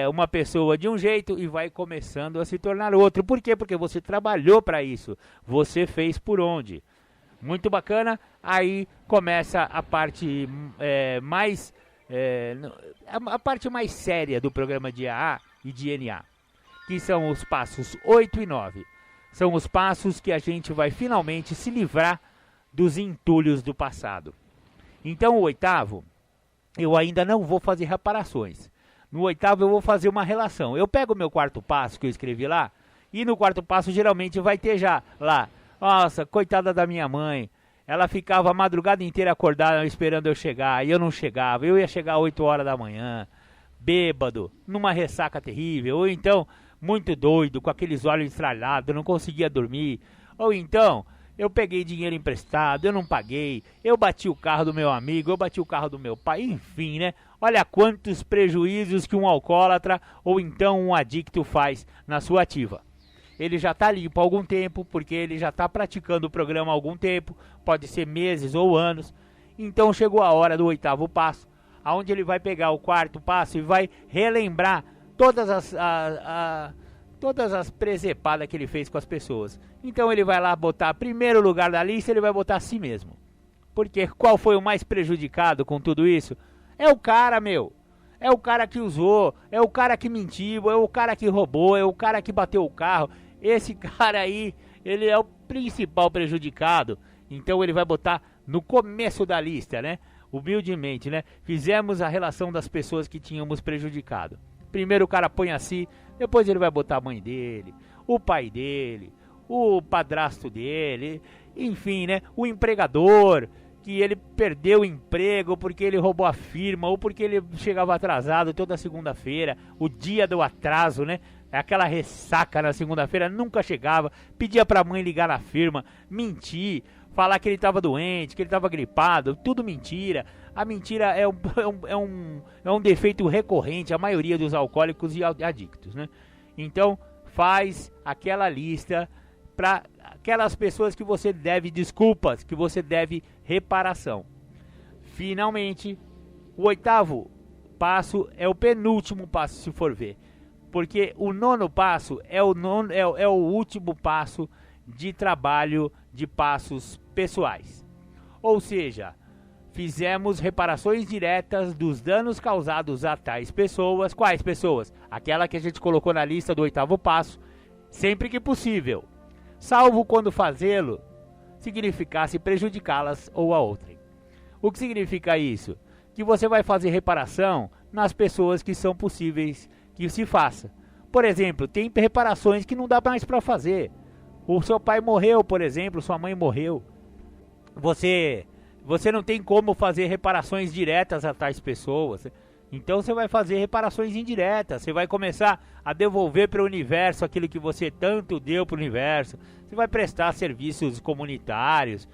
uma pessoa de um jeito e vai começando a se tornar outro. Por quê? Porque você trabalhou para isso. Você fez por onde? Muito bacana. Aí começa a parte a parte mais séria do programa de AA e de NA, que são os passos 8 e 9. São os passos que a gente vai finalmente se livrar dos entulhos do passado. Então o 8º, eu ainda não vou fazer reparações. No 8º eu vou fazer uma relação. Eu pego o meu 4º passo que eu escrevi lá, e no 4º passo geralmente vai ter já lá, nossa, coitada da minha mãe, ela ficava a madrugada inteira acordada esperando eu chegar, e eu não chegava, eu ia chegar às 8 horas da manhã, bêbado, numa ressaca terrível, ou então muito doido, com aqueles olhos estralhados, não conseguia dormir, ou então eu peguei dinheiro emprestado, eu não paguei, eu bati o carro do meu amigo, eu bati o carro do meu pai, enfim, né? Olha quantos prejuízos que um alcoólatra ou então um adicto faz na sua ativa. Ele já está limpo há algum tempo, porque ele já está praticando o programa há algum tempo, pode ser meses ou anos. Então chegou a hora do 8º passo, onde ele vai pegar o 4º passo e vai relembrar todas as presepadas que ele fez com as pessoas. Então ele vai lá botar primeiro lugar da lista, ele vai botar a si mesmo. Porque qual foi o mais prejudicado com tudo isso? É o cara, meu. É o cara que usou, é o cara que mentiu, é o cara que roubou, é o cara que bateu o carro. Esse cara aí, ele é o principal prejudicado. Então ele vai botar no começo da lista, né? Humildemente, né? Fizemos a relação das pessoas que tínhamos prejudicado. Primeiro o cara põe a si, depois ele vai botar a mãe dele, o pai dele, o padrasto dele, enfim, né? O empregador, que ele perdeu o emprego porque ele roubou a firma ou porque ele chegava atrasado toda segunda-feira, o dia do atraso, né? Aquela ressaca na segunda-feira, nunca chegava, pedia pra mãe ligar na firma, mentir, falar que ele estava doente, que ele estava gripado, tudo mentira. A mentira é um defeito recorrente, a maioria dos alcoólicos e adictos, né? Então, faz aquela lista para aquelas pessoas que você deve desculpas, que você deve reparação. Finalmente, o 8º passo é o penúltimo passo, se for ver. Porque o 9º passo é o último passo de trabalho de passos pessoais. Ou seja, fizemos reparações diretas dos danos causados a tais pessoas. Quais pessoas? Aquela que a gente colocou na lista do 8º passo, sempre que possível. Salvo quando fazê-lo significasse prejudicá-las ou a outrem. O que significa isso? Que você vai fazer reparação nas pessoas que são possíveis que se faça. Por exemplo, tem reparações que não dá mais para fazer. O seu pai morreu, por exemplo, sua mãe morreu. Você não tem como fazer reparações diretas a tais pessoas. Então você vai fazer reparações indiretas. Você vai começar a devolver para o universo aquilo que você tanto deu para o universo. Você vai prestar serviços comunitários.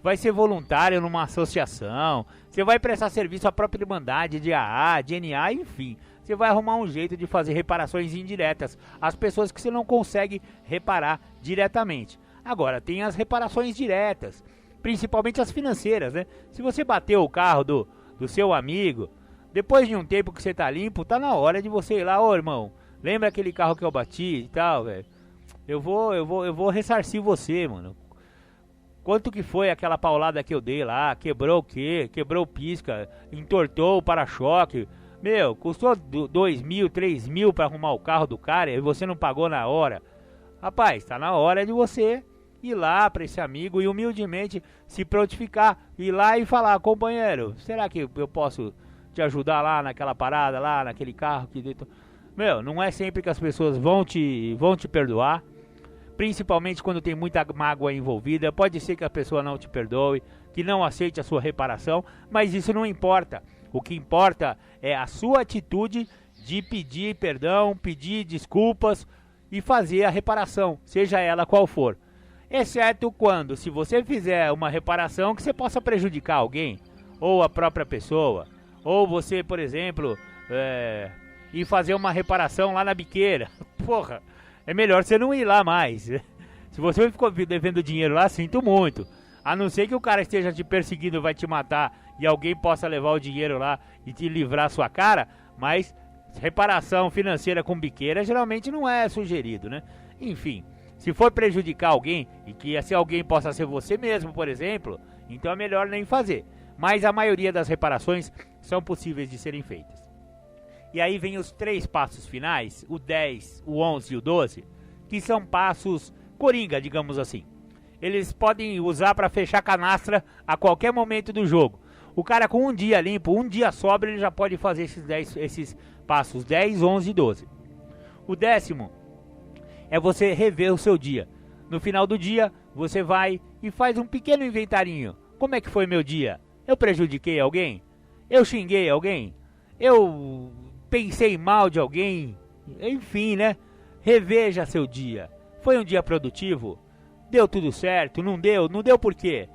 Vai ser voluntário numa associação. Você vai prestar serviço à própria Irmandade de AA, de NA, enfim. Você vai arrumar um jeito de fazer reparações indiretas às pessoas que você não consegue reparar diretamente. Agora, tem as reparações diretas, principalmente as financeiras, né? Se você bateu o carro do seu amigo, depois de um tempo que você tá limpo, tá na hora de você ir lá, ô irmão, lembra aquele carro que eu bati e tal, velho? Eu vou ressarcir você, mano. Quanto que foi aquela paulada que eu dei lá? Quebrou o quê? Quebrou o pisca, entortou o para-choque, Meu, custou 2 mil, 3 mil para arrumar o carro do cara e você não pagou na hora. Rapaz, tá na hora de você ir lá para esse amigo e humildemente se prontificar. Ir lá e falar, companheiro, será que eu posso te ajudar lá naquela parada, lá naquele carro que dentro... Meu, não é sempre que as pessoas vão te perdoar. Principalmente quando tem muita mágoa envolvida. Pode ser que a pessoa não te perdoe, que não aceite a sua reparação, mas isso não importa. O que importa é a sua atitude de pedir perdão, pedir desculpas e fazer a reparação, seja ela qual for. Exceto quando, se você fizer uma reparação que você possa prejudicar alguém, ou a própria pessoa, ou você, por exemplo, ir fazer uma reparação lá na biqueira. Porra, é melhor você não ir lá mais. Se você ficou devendo dinheiro lá, sinto muito. A não ser que o cara esteja te perseguindo, vai te matar e alguém possa levar o dinheiro lá e te livrar a sua cara, mas reparação financeira com biqueira geralmente não é sugerido, né? Enfim, se for prejudicar alguém e que esse alguém possa ser você mesmo, por exemplo, então é melhor nem fazer. Mas a maioria das reparações são possíveis de serem feitas. E aí vem os 3 passos finais, o 10, o 11 e o 12, que são passos coringa, digamos assim. Eles podem usar para fechar canastra a qualquer momento do jogo. O cara com um dia limpo, um dia sobra, ele já pode fazer esses passos 10, 11 e 12. O 10º é você rever o seu dia. No final do dia, você vai e faz um pequeno inventarinho. Como é que foi meu dia? Eu prejudiquei alguém? Eu xinguei alguém? Eu pensei mal de alguém? Enfim, né? Reveja seu dia. Foi um dia produtivo? Deu tudo certo? Não deu? Não deu por quê?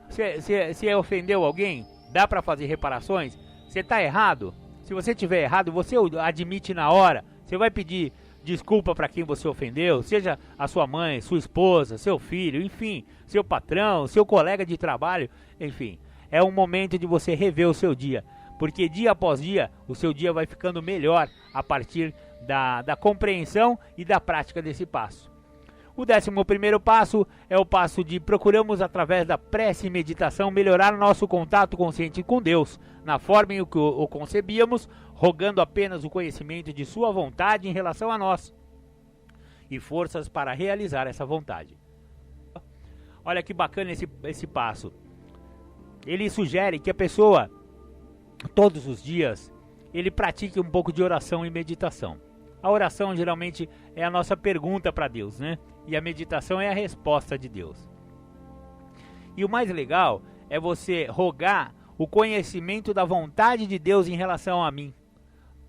Você ofendeu alguém? Dá pra fazer reparações? Você tá errado? Se você tiver errado, você admite na hora. Você vai pedir desculpa pra quem você ofendeu, seja a sua mãe, sua esposa, seu filho, enfim, seu patrão, seu colega de trabalho, enfim. É um momento de você rever o seu dia, porque dia após dia, o seu dia vai ficando melhor a partir da compreensão e da prática desse passo. O 11º passo é o passo de procuramos, através da prece e meditação, melhorar nosso contato consciente com Deus, na forma em que o concebíamos, rogando apenas o conhecimento de sua vontade em relação a nós e forças para realizar essa vontade. Olha que bacana esse passo. Ele sugere que a pessoa, todos os dias, ele pratique um pouco de oração e meditação. A oração geralmente é a nossa pergunta para Deus, né? E a meditação é a resposta de Deus. E o mais legal é você rogar o conhecimento da vontade de Deus em relação a mim,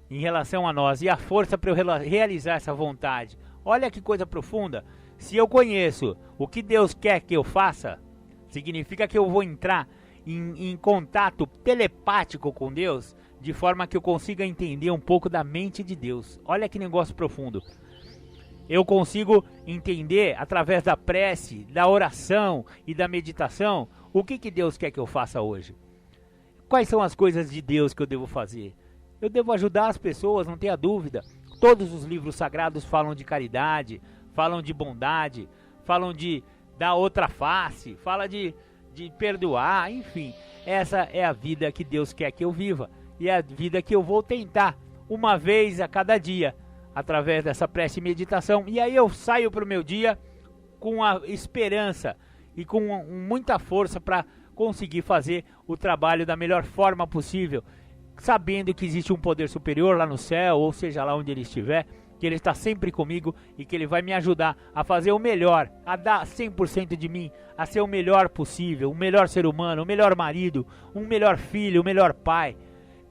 em relação a nós, e a força para eu realizar essa vontade. Olha que coisa profunda. Se eu conheço o que Deus quer que eu faça, significa que eu vou entrar em contato telepático com Deus, de forma que eu consiga entender um pouco da mente de Deus. Olha que negócio profundo. Eu consigo entender, através da prece, da oração e da meditação, o que Deus quer que eu faça hoje. Quais são as coisas de Deus que eu devo fazer? Eu devo ajudar as pessoas, não tenha dúvida. Todos os livros sagrados falam de caridade, falam de bondade, falam de dar outra face, falam de perdoar, enfim. Essa é a vida que Deus quer que eu viva. E é a vida que eu vou tentar, uma vez a cada dia, através dessa prece e meditação. E aí eu saio para o meu dia com a esperança e com muita força para conseguir fazer o trabalho da melhor forma possível, sabendo que existe um poder superior lá no céu, ou seja lá onde ele estiver, que ele está sempre comigo e que ele vai me ajudar a fazer o melhor, a dar 100% de mim, a ser o melhor possível, o melhor ser humano, o melhor marido, um melhor filho, o melhor pai.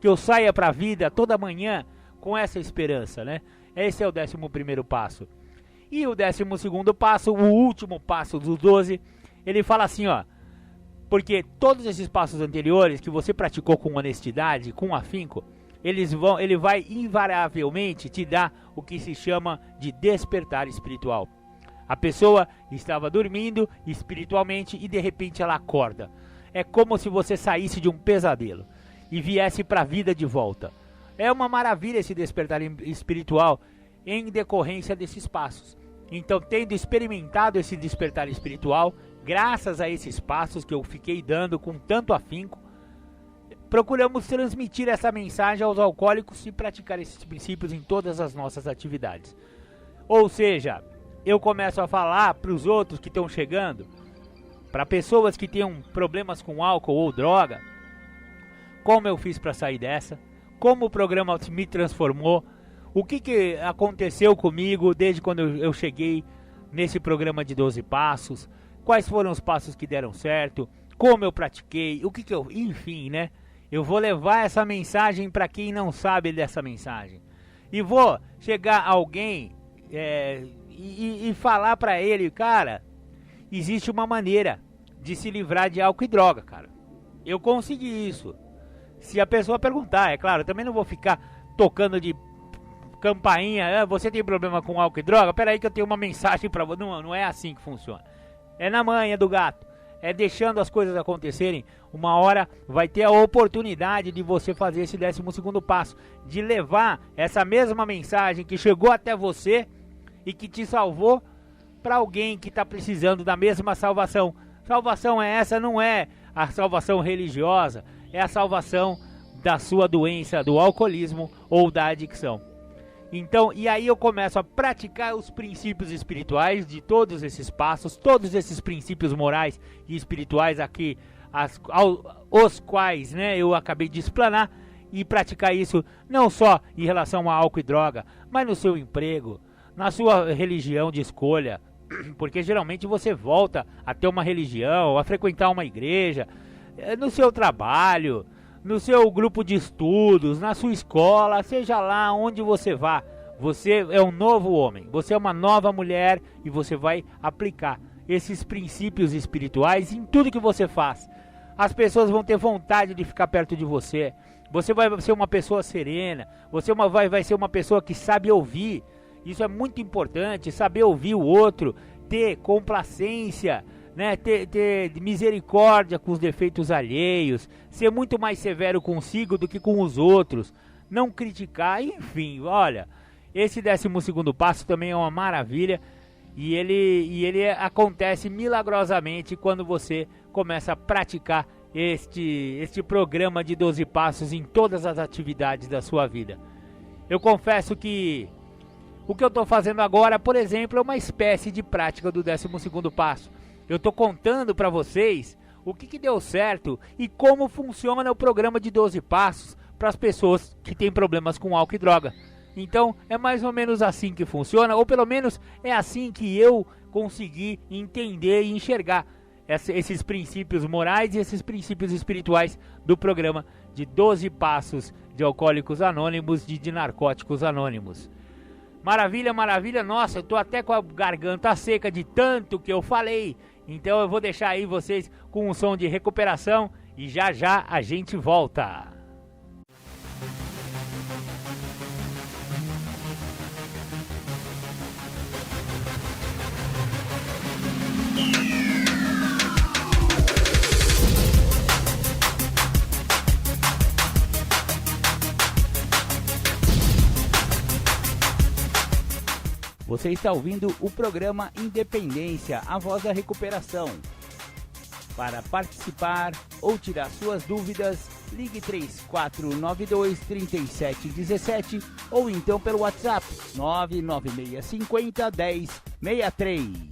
Que eu saia para a vida toda manhã com essa esperança, né? Esse é o 11º passo. E o 12º passo, o último passo dos 12, ele fala assim, ó. Porque todos esses passos anteriores que você praticou com honestidade, com afinco, ele vai invariavelmente te dar o que se chama de despertar espiritual. A pessoa estava dormindo espiritualmente e de repente ela acorda. É como se você saísse de um pesadelo e viesse para a vida de volta. É uma maravilha esse despertar espiritual em decorrência desses passos. Então, tendo experimentado esse despertar espiritual, graças a esses passos que eu fiquei dando com tanto afinco, procuramos transmitir essa mensagem aos alcoólicos e praticar esses princípios em todas as nossas atividades. Ou seja, eu começo a falar para os outros que estão chegando, para pessoas que tenham problemas com álcool ou droga, como eu fiz para sair dessa, como o programa me transformou, o que aconteceu comigo desde quando eu cheguei nesse programa de 12 passos, quais foram os passos que deram certo, como eu pratiquei, enfim, né? Eu vou levar essa mensagem para quem não sabe dessa mensagem. E vou chegar a alguém e falar para ele, cara, existe uma maneira de se livrar de álcool e droga, cara. Eu consegui isso. Se a pessoa perguntar, é claro, eu também não vou ficar tocando de campainha, você tem problema com álcool e droga? Peraí que eu tenho uma mensagem pra você. Não é assim que funciona. É na manha do gato. É deixando as coisas acontecerem. Uma hora vai ter a oportunidade de você fazer esse 12º passo. De levar essa mesma mensagem que chegou até você e que te salvou para alguém que está precisando da mesma salvação. Salvação é essa, não é a salvação religiosa. É a salvação da sua doença, do alcoolismo ou da adicção. Então, e aí eu começo a praticar os princípios espirituais de todos esses passos, todos esses princípios morais e espirituais aqui, os quais, né, eu acabei de explanar, e praticar isso não só em relação a álcool e droga, mas no seu emprego, na sua religião de escolha, porque geralmente você volta a ter uma religião, a frequentar uma igreja, no seu trabalho, no seu grupo de estudos, na sua escola, seja lá onde você vá, você é um novo homem, você é uma nova mulher e você vai aplicar esses princípios espirituais em tudo que você faz. As pessoas vão ter vontade de ficar perto de você, você vai ser uma pessoa serena, você vai ser uma pessoa que sabe ouvir, isso é muito importante, saber ouvir o outro, ter complacência, né, ter misericórdia com os defeitos alheios, ser muito mais severo consigo do que com os outros, não criticar, enfim, olha, esse 12º passo também é uma maravilha e ele acontece milagrosamente quando você começa a praticar este programa de 12 passos em todas as atividades da sua vida. Eu confesso que o que eu estou fazendo agora, por exemplo, é uma espécie de prática do 12º passo. Eu estou contando para vocês o que deu certo e como funciona o programa de 12 passos para as pessoas que têm problemas com álcool e droga. Então é mais ou menos assim que funciona, ou pelo menos é assim que eu consegui entender e enxergar esses princípios morais e esses princípios espirituais do programa de 12 passos de Alcoólicos Anônimos, de Narcóticos Anônimos. Maravilha, maravilha, nossa, eu tô até com a garganta seca de tanto que eu falei. Então eu vou deixar aí vocês com um som de recuperação e já já a gente volta. Você está ouvindo o programa Independência, a voz da recuperação. Para participar ou tirar suas dúvidas, ligue 3492-3717 ou então pelo WhatsApp 99650-1063.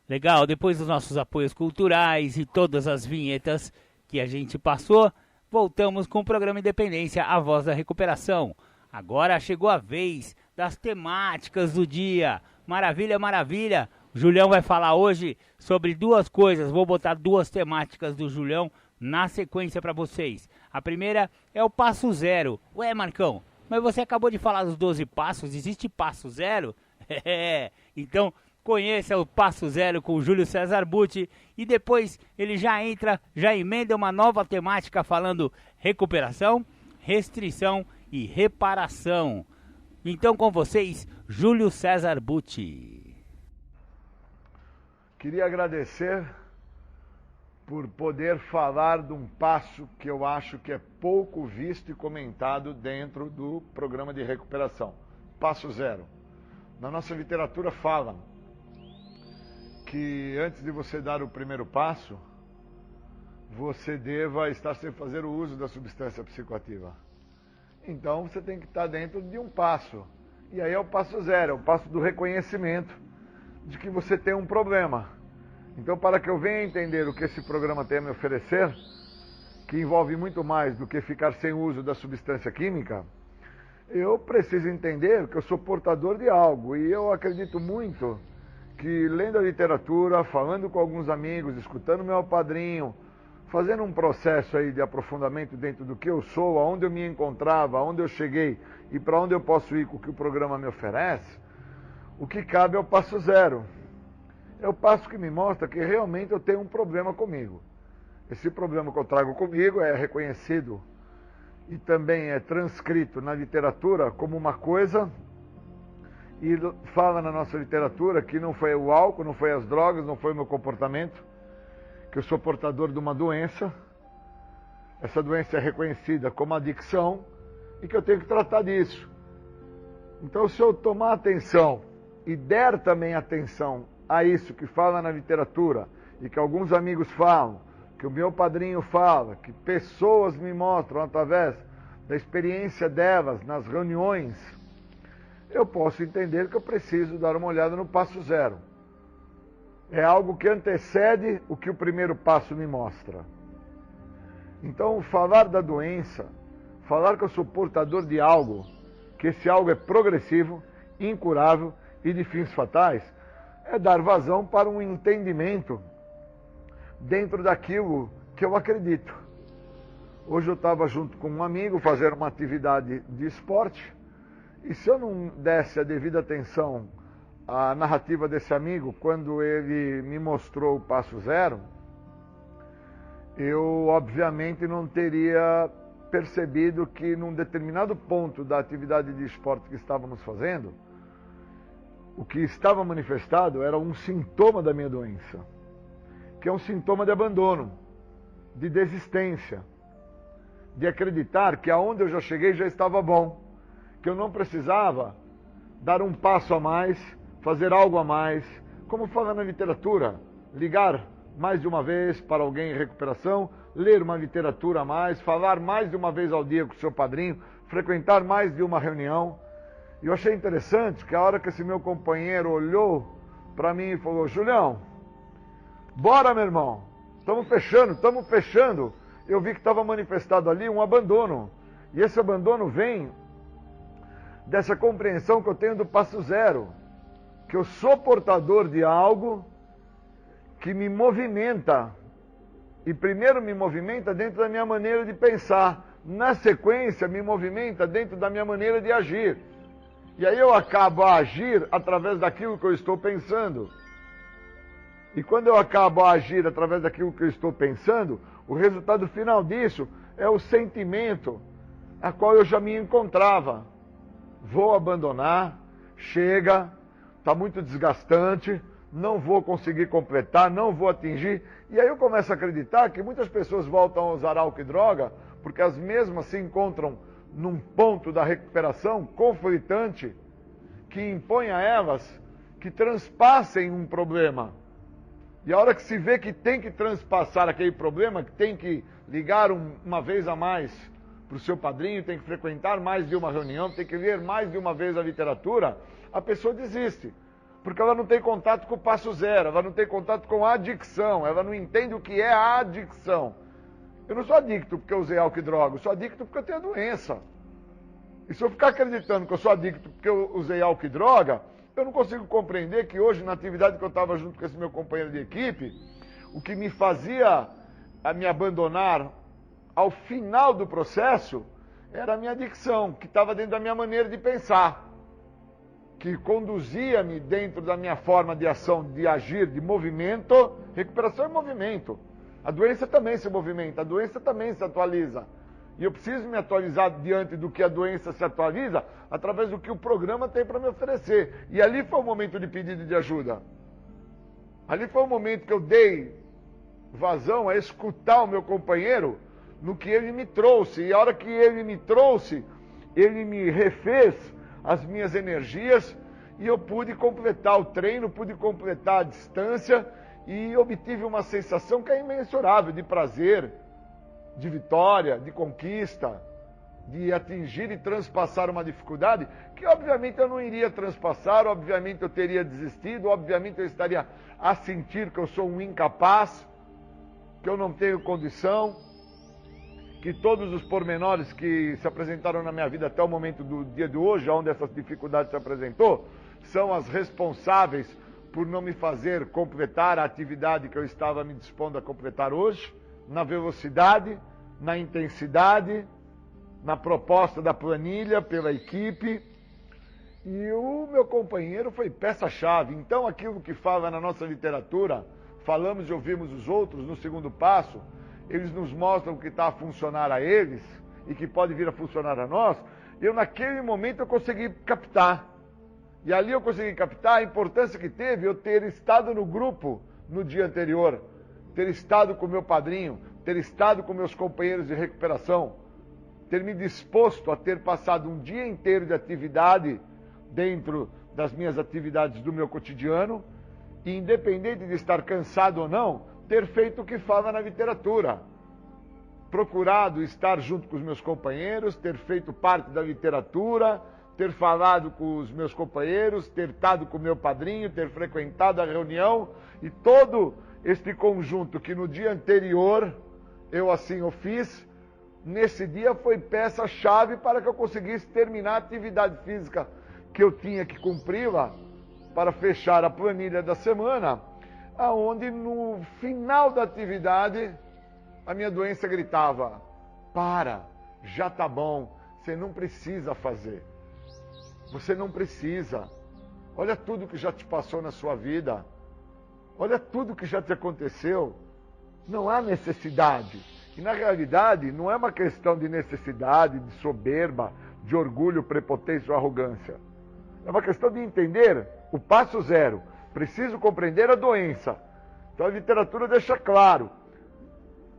Legal, depois dos nossos apoios culturais e todas as vinhetas que a gente passou, voltamos com o programa Independência, a voz da recuperação. Agora chegou a vez das temáticas do dia. Maravilha, maravilha. O Julião vai falar hoje sobre duas coisas. Vou botar duas temáticas do Julião na sequência para vocês. A primeira é o passo zero. Ué, Marcão, mas você acabou de falar dos 12 passos. Existe passo zero? Então conheça o passo zero com o Júlio César Butti. E depois ele já emenda uma nova temática falando recuperação, restrição e reparação. Então com vocês, Júlio César Butti. Queria agradecer por poder falar de um passo que eu acho que é pouco visto e comentado dentro do programa de recuperação. Passo zero. Na nossa literatura fala que antes de você dar o primeiro passo, você deva estar sem fazer o uso da substância psicoativa. Então você tem que estar dentro de um passo. E aí é o passo zero, é o passo do reconhecimento de que você tem um problema. Então, para que eu venha entender o que esse programa tem a me oferecer, que envolve muito mais do que ficar sem uso da substância química, eu preciso entender que eu sou portador de algo. E eu acredito muito que, lendo a literatura, falando com alguns amigos, escutando meu padrinho, fazendo um processo aí de aprofundamento dentro do que eu sou, aonde eu me encontrava, aonde eu cheguei e para onde eu posso ir com o que o programa me oferece, o que cabe é o passo zero. É o passo que me mostra que realmente eu tenho um problema comigo. Esse problema que eu trago comigo é reconhecido e também é transcrito na literatura como uma coisa, e fala na nossa literatura que não foi o álcool, não foi as drogas, não foi o meu comportamento, que eu sou portador de uma doença. Essa doença é reconhecida como adicção e que eu tenho que tratar disso. Então, se eu tomar atenção e der também atenção a isso que fala na literatura e que alguns amigos falam, que o meu padrinho fala, que pessoas me mostram através da experiência delas nas reuniões, eu posso entender que eu preciso dar uma olhada no passo zero. É algo que antecede o que o primeiro passo me mostra. Então, falar da doença, falar que eu sou portador de algo, que esse algo é progressivo, incurável e de fins fatais, é dar vazão para um entendimento dentro daquilo que eu acredito. Hoje eu estava junto com um amigo fazendo uma atividade de esporte, e se eu não desse a devida atenção à narrativa desse amigo, quando ele me mostrou o passo zero, eu obviamente não teria percebido que num determinado ponto da atividade de esporte que estávamos fazendo, o que estava manifestado era um sintoma da minha doença, que é um sintoma de abandono, de desistência, de acreditar que aonde eu já cheguei já estava bom, que eu não precisava dar um passo a mais, fazer algo a mais, como fala na literatura, ligar mais de uma vez para alguém em recuperação, ler uma literatura a mais, falar mais de uma vez ao dia com o seu padrinho, frequentar mais de uma reunião. E eu achei interessante que a hora que esse meu companheiro olhou para mim e falou: Julião, bora, meu irmão, estamos fechando. Eu vi que estava manifestado ali um abandono. E esse abandono vem dessa compreensão que eu tenho do passo zero, que eu sou portador de algo que me movimenta. E primeiro me movimenta dentro da minha maneira de pensar. Na sequência, me movimenta dentro da minha maneira de agir. E aí eu acabo a agir através daquilo que eu estou pensando. E quando eu acabo a agir através daquilo que eu estou pensando, o resultado final disso é o sentimento a qual eu já me encontrava. Vou abandonar, chega, está muito desgastante, não vou conseguir completar, não vou atingir. E aí eu começo a acreditar que muitas pessoas voltam a usar álcool e droga porque as mesmas se encontram num ponto da recuperação conflitante que impõe a elas que transpassem um problema. E a hora que se vê que tem que transpassar aquele problema, que tem que ligar uma vez a mais para o seu padrinho, tem que frequentar mais de uma reunião, tem que ler mais de uma vez a literatura, a pessoa desiste. Porque ela não tem contato com o passo zero, ela não tem contato com a adicção, ela não entende o que é a adicção. Eu não sou adicto porque eu usei álcool e droga, eu sou adicto porque eu tenho a doença. E se eu ficar acreditando que eu sou adicto porque eu usei álcool e droga, eu não consigo compreender que hoje, na atividade que eu estava junto com esse meu companheiro de equipe, o que me fazia a me abandonar ao final do processo era a minha adicção, que estava dentro da minha maneira de pensar, que conduzia-me dentro da minha forma de ação, de agir, de movimento. Recuperação é movimento. A doença também se movimenta, a doença também se atualiza. E eu preciso me atualizar diante do que a doença se atualiza, através do que o programa tem para me oferecer. E ali foi o momento de pedido de ajuda. Ali foi o momento que eu dei vazão a escutar o meu companheiro no que ele me trouxe. E a hora que ele me trouxe, ele me refez as minhas energias e eu pude completar o treino, pude completar a distância e obtive uma sensação que é imensurável de prazer, de vitória, de conquista, de atingir e transpassar uma dificuldade que obviamente eu não iria transpassar, obviamente eu teria desistido, obviamente eu estaria a sentir que eu sou um incapaz, que eu não tenho condição, que todos os pormenores que se apresentaram na minha vida até o momento do dia de hoje, onde essas dificuldades se apresentou, são as responsáveis por não me fazer completar a atividade que eu estava me dispondo a completar hoje, na velocidade, na intensidade, na proposta da planilha pela equipe. E o meu companheiro foi peça-chave. Então, aquilo que fala na nossa literatura, falamos e ouvimos os outros, no segundo passo, eles nos mostram o que está a funcionar a eles e que pode vir a funcionar a nós. Eu, naquele momento, eu consegui captar. E ali eu consegui captar a importância que teve eu ter estado no grupo no dia anterior, ter estado com meu padrinho, ter estado com meus companheiros de recuperação, ter me disposto a ter passado um dia inteiro de atividade dentro das minhas atividades do meu cotidiano, e independente de estar cansado ou não, ter feito o que fala na literatura. Procurado estar junto com os meus companheiros, ter feito parte da literatura, ter falado com os meus companheiros, ter estado com o meu padrinho, ter frequentado a reunião, e todo este conjunto que no dia anterior eu assim o fiz, nesse dia foi peça-chave para que eu conseguisse terminar a atividade física que eu tinha que cumpri-la para fechar a planilha da semana, aonde no final da atividade a minha doença gritava: para, já tá bom, você não precisa fazer. Você não precisa. Olha tudo que já te passou na sua vida. Olha tudo que já te aconteceu. Não há necessidade. E na realidade não é uma questão de necessidade, de soberba, de orgulho, prepotência ou arrogância. É uma questão de entender o passo zero. Preciso compreender a doença. Então a literatura deixa claro.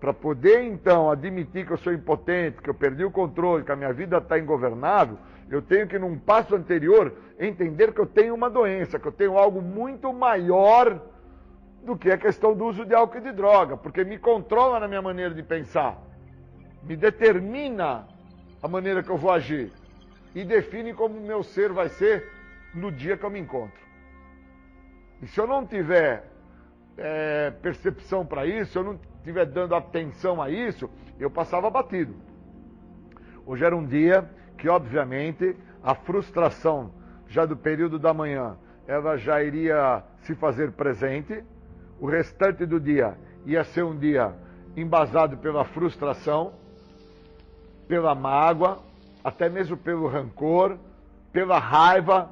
Para poder então admitir que eu sou impotente, que eu perdi o controle, que a minha vida está ingovernável, eu tenho que num passo anterior entender que eu tenho uma doença, que eu tenho algo muito maior do que a questão do uso de álcool e de droga, porque me controla na minha maneira de pensar, me determina a maneira que eu vou agir e define como o meu ser vai ser no dia que eu me encontro. E se eu não tiver percepção para isso, se eu não estiver dando atenção a isso, eu passava batido. Hoje era um dia que, obviamente, a frustração já do período da manhã, ela já iria se fazer presente. O restante do dia ia ser um dia embasado pela frustração, pela mágoa, até mesmo pelo rancor, pela raiva,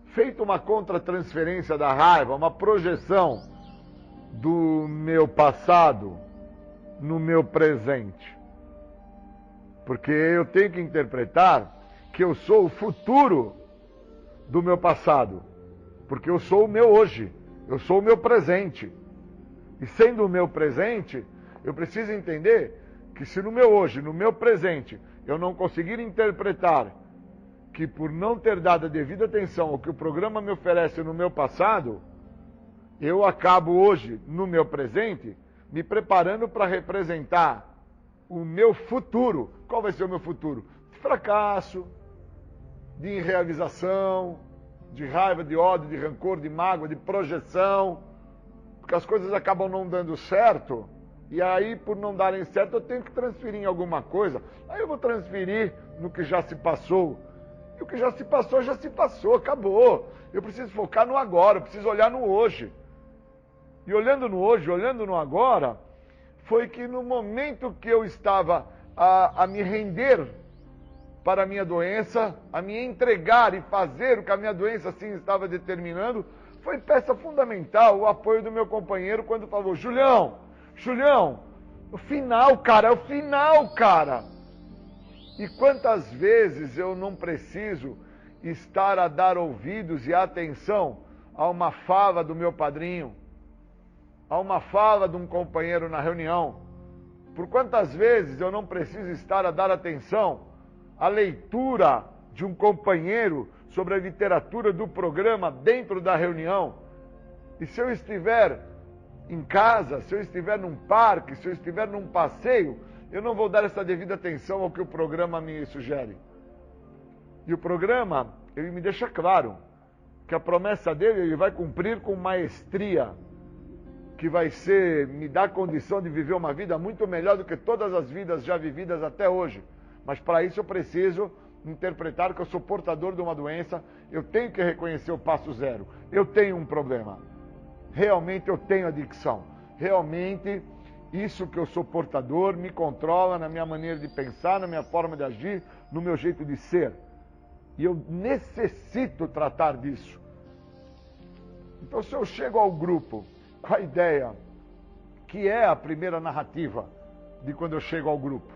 feito uma contratransferência da raiva, uma projeção do meu passado no meu presente. Porque eu tenho que interpretar que eu sou o futuro do meu passado. Porque eu sou o meu hoje. Eu sou o meu presente. E sendo o meu presente, eu preciso entender que se no meu hoje, no meu presente, eu não conseguir interpretar que por não ter dado a devida atenção ao que o programa me oferece no meu passado, eu acabo hoje, no meu presente, me preparando para representar o meu futuro. Qual vai ser o meu futuro? De fracasso, de irrealização, de raiva, de ódio, de rancor, de mágoa, de projeção, porque as coisas acabam não dando certo, e aí, por não darem certo, eu tenho que transferir em alguma coisa. Aí eu vou transferir no que já se passou. E o que já se passou, acabou. Eu preciso focar no agora, eu preciso olhar no hoje. E olhando no hoje, olhando no agora, foi que no momento que eu estava a me render para a minha doença, a me entregar e fazer o que a minha doença assim estava determinando, foi peça fundamental o apoio do meu companheiro quando falou: Julião, o final, cara, é o final, cara. E quantas vezes eu não preciso estar a dar ouvidos e atenção a uma fala do meu padrinho, a uma fala de um companheiro na reunião? Por quantas vezes eu não preciso estar a dar atenção à leitura de um companheiro sobre a literatura do programa dentro da reunião? E se eu estiver em casa, se eu estiver num parque, se eu estiver num passeio, eu não vou dar essa devida atenção ao que o programa me sugere. E o programa, ele me deixa claro que a promessa dele, ele vai cumprir com maestria, que vai me dar condição de viver uma vida muito melhor do que todas as vidas já vividas até hoje. Mas para isso eu preciso interpretar que eu sou portador de uma doença, eu tenho que reconhecer o passo zero. Eu tenho um problema. Realmente eu tenho adicção. Realmente isso que eu sou portador me controla na minha maneira de pensar, na minha forma de agir, no meu jeito de ser. E eu necessito tratar disso. Então, se eu chego ao grupo com a ideia, que é a primeira narrativa de quando eu chego ao grupo,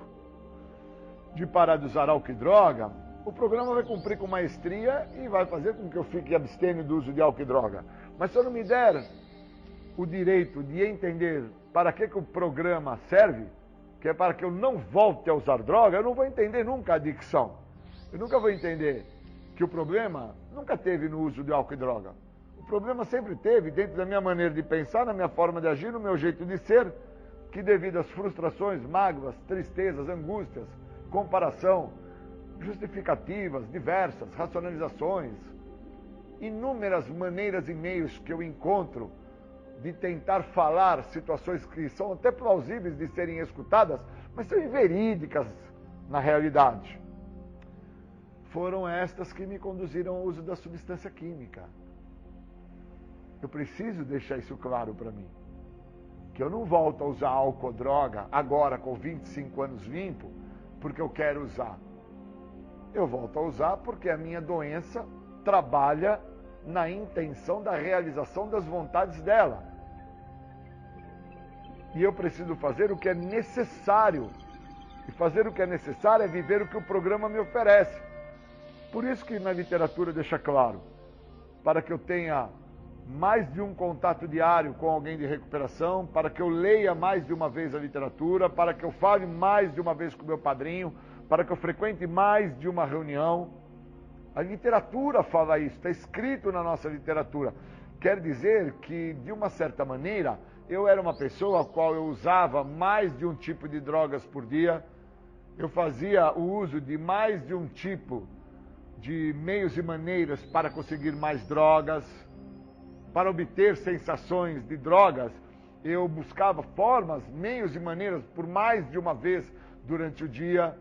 de parar de usar álcool e droga, o programa vai cumprir com maestria e vai fazer com que eu fique abstêmio do uso de álcool e droga. Mas se eu não me der o direito de entender para que o programa serve, que é para que eu não volte a usar droga, eu não vou entender nunca a adicção. Eu nunca vou entender que o problema nunca teve no uso de álcool e droga. O problema sempre teve dentro da minha maneira de pensar, na minha forma de agir, no meu jeito de ser, que devido às frustrações, mágoas, tristezas, angústias, comparação, justificativas, diversas, racionalizações, inúmeras maneiras e meios que eu encontro de tentar falar situações que são até plausíveis de serem escutadas, mas são inverídicas na realidade. Foram estas que me conduziram ao uso da substância química. Eu preciso deixar isso claro para mim. Que eu não volto a usar álcool ou droga agora com 25 anos limpo porque eu quero usar. Eu volto a usar porque a minha doença trabalha na intenção da realização das vontades dela. E eu preciso fazer o que é necessário. E fazer o que é necessário é viver o que o programa me oferece. Por isso que na literatura deixa claro, para que eu tenha mais de um contato diário com alguém de recuperação, para que eu leia mais de uma vez a literatura, para que eu fale mais de uma vez com o meu padrinho, para que eu frequente mais de uma reunião. A literatura fala isso, está escrito na nossa literatura. Quer dizer que, de uma certa maneira, eu era uma pessoa a qual eu usava mais de um tipo de drogas por dia, eu fazia o uso de mais de um tipo de meios e maneiras para conseguir mais drogas, para obter sensações de drogas, eu buscava formas, meios e maneiras por mais de uma vez durante o dia.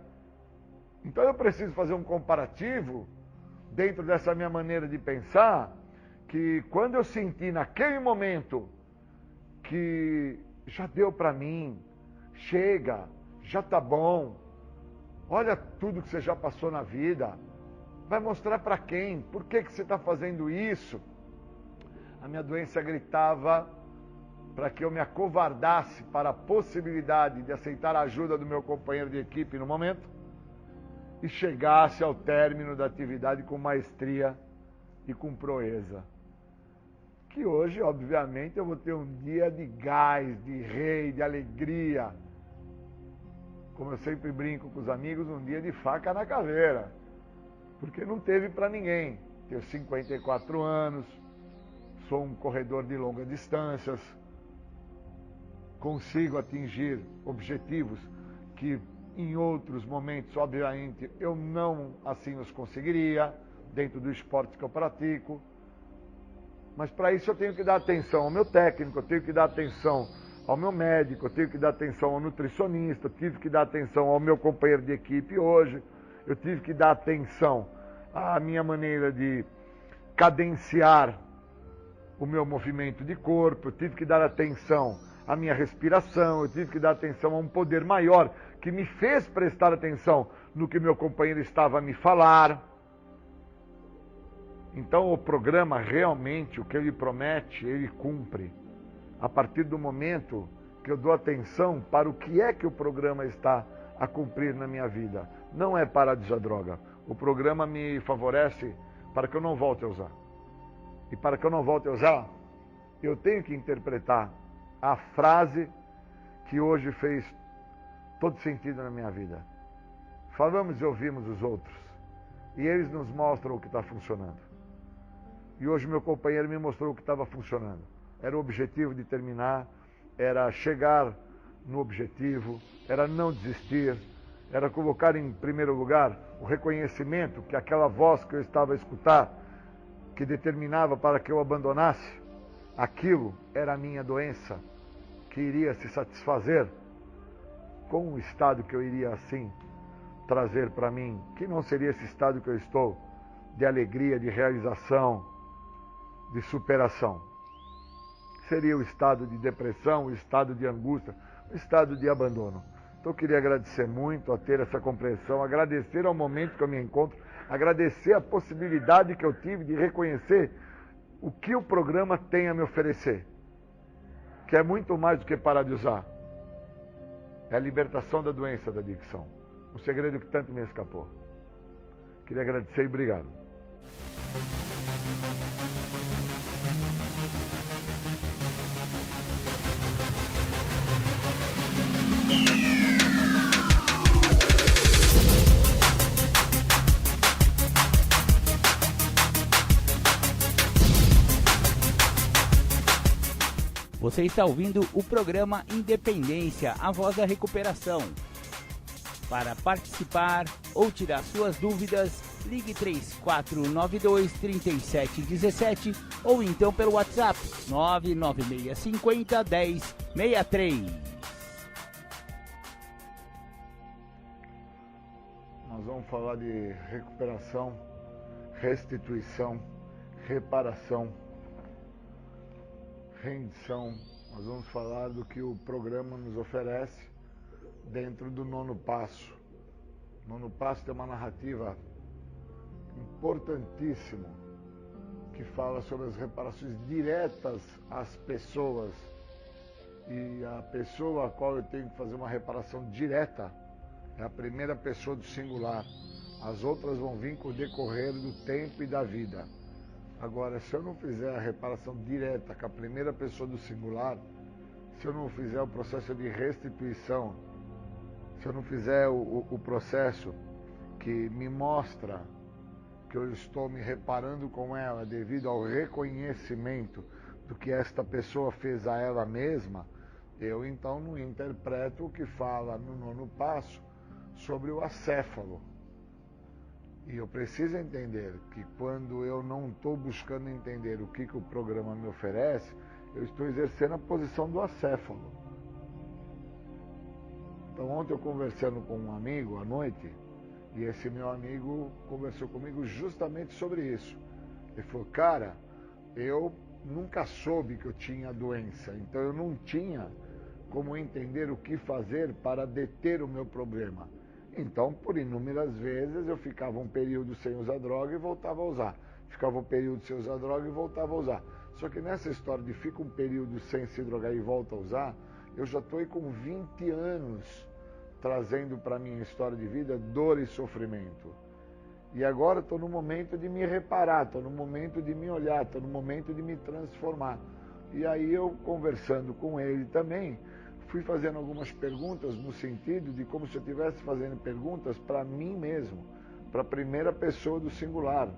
Então eu preciso fazer um comparativo dentro dessa minha maneira de pensar, que quando eu senti naquele momento que já deu para mim, chega, já tá bom, olha tudo que você já passou na vida, vai mostrar para quem? Por que você está fazendo isso? A minha doença gritava para que eu me acovardasse para a possibilidade de aceitar a ajuda do meu companheiro de equipe no momento e chegasse ao término da atividade com maestria e com proeza. Que hoje, obviamente, eu vou ter um dia de gás, de rei, de alegria. Como eu sempre brinco com os amigos, um dia de faca na caveira. Porque não teve para ninguém. Tenho 54 anos, sou um corredor de longas distâncias, consigo atingir objetivos que em outros momentos, obviamente, eu não assim os conseguiria, dentro do esporte que eu pratico. Mas para isso eu tenho que dar atenção ao meu técnico, eu tenho que dar atenção ao meu médico, eu tenho que dar atenção ao nutricionista, eu tive que dar atenção ao meu companheiro de equipe hoje, eu tive que dar atenção à minha maneira de cadenciar o meu movimento de corpo, eu tive que dar atenção à minha respiração, eu tive que dar atenção a um poder maior que me fez prestar atenção no que meu companheiro estava a me falar. Então o programa realmente, o que ele promete, ele cumpre. A partir do momento que eu dou atenção para o que é que o programa está a cumprir na minha vida. Não é parar de usar droga. O programa me favorece para que eu não volte a usar. E para que eu não volte a usar, eu tenho que interpretar a frase que hoje fez todo sentido na minha vida. Falamos e ouvimos os outros. E eles nos mostram o que está funcionando. E hoje meu companheiro me mostrou o que estava funcionando. Era o objetivo de terminar era chegar no objetivo, era não desistir, era colocar em primeiro lugar o reconhecimento que aquela voz que eu estava a escutar, que determinava para que eu abandonasse, aquilo era a minha doença, que iria se satisfazer com o estado que eu iria assim trazer para mim, que não seria esse estado que eu estou, de alegria, de realização, de superação. Seria o estado de depressão, o estado de angústia, o estado de abandono. Então eu queria agradecer muito a ter essa compreensão, agradecer ao momento que eu me encontro, agradecer a possibilidade que eu tive de reconhecer o que o programa tem a me oferecer, que é muito mais do que parar de usar. É a libertação da doença da adicção. Um segredo que tanto me escapou. Queria agradecer e obrigado. Você está ouvindo o programa Independência, a voz da recuperação. Para participar ou tirar suas dúvidas, ligue 3492-3717 ou então pelo WhatsApp 99650-1063. Nós vamos falar de recuperação, restituição, reparação, rendição. Nós vamos falar do que o programa nos oferece dentro do nono passo. O nono passo tem uma narrativa importantíssima que fala sobre as reparações diretas às pessoas. E a pessoa a qual eu tenho que fazer uma reparação direta é a primeira pessoa do singular. As outras vão vir com o decorrer do tempo e da vida. Agora, se eu não fizer a reparação direta com a primeira pessoa do singular, se eu não fizer o processo de restituição, se eu não fizer o processo que me mostra que eu estou me reparando com ela devido ao reconhecimento do que esta pessoa fez a ela mesma, eu então não interpreto o que fala no nono passo sobre o acéfalo. E eu preciso entender que quando eu não estou buscando entender o que o programa me oferece, eu estou exercendo a posição do acéfalo. Então ontem eu conversando com um amigo à noite, e esse meu amigo conversou comigo justamente sobre isso. Ele falou, cara, eu nunca soube que eu tinha doença, então eu não tinha como entender o que fazer para deter o meu problema. Então, por inúmeras vezes, eu ficava um período sem usar droga e voltava a usar. Ficava um período sem usar droga e voltava a usar. Só que nessa história de fica um período sem se drogar e volta a usar, eu já estou aí com 20 anos trazendo para minha história de vida dor e sofrimento. E agora estou no momento de me reparar, estou no momento de me olhar, estou no momento de me transformar. E aí eu, conversando com ele também, fui fazendo algumas perguntas no sentido de como se eu estivesse fazendo perguntas para mim mesmo, para a primeira pessoa do singular.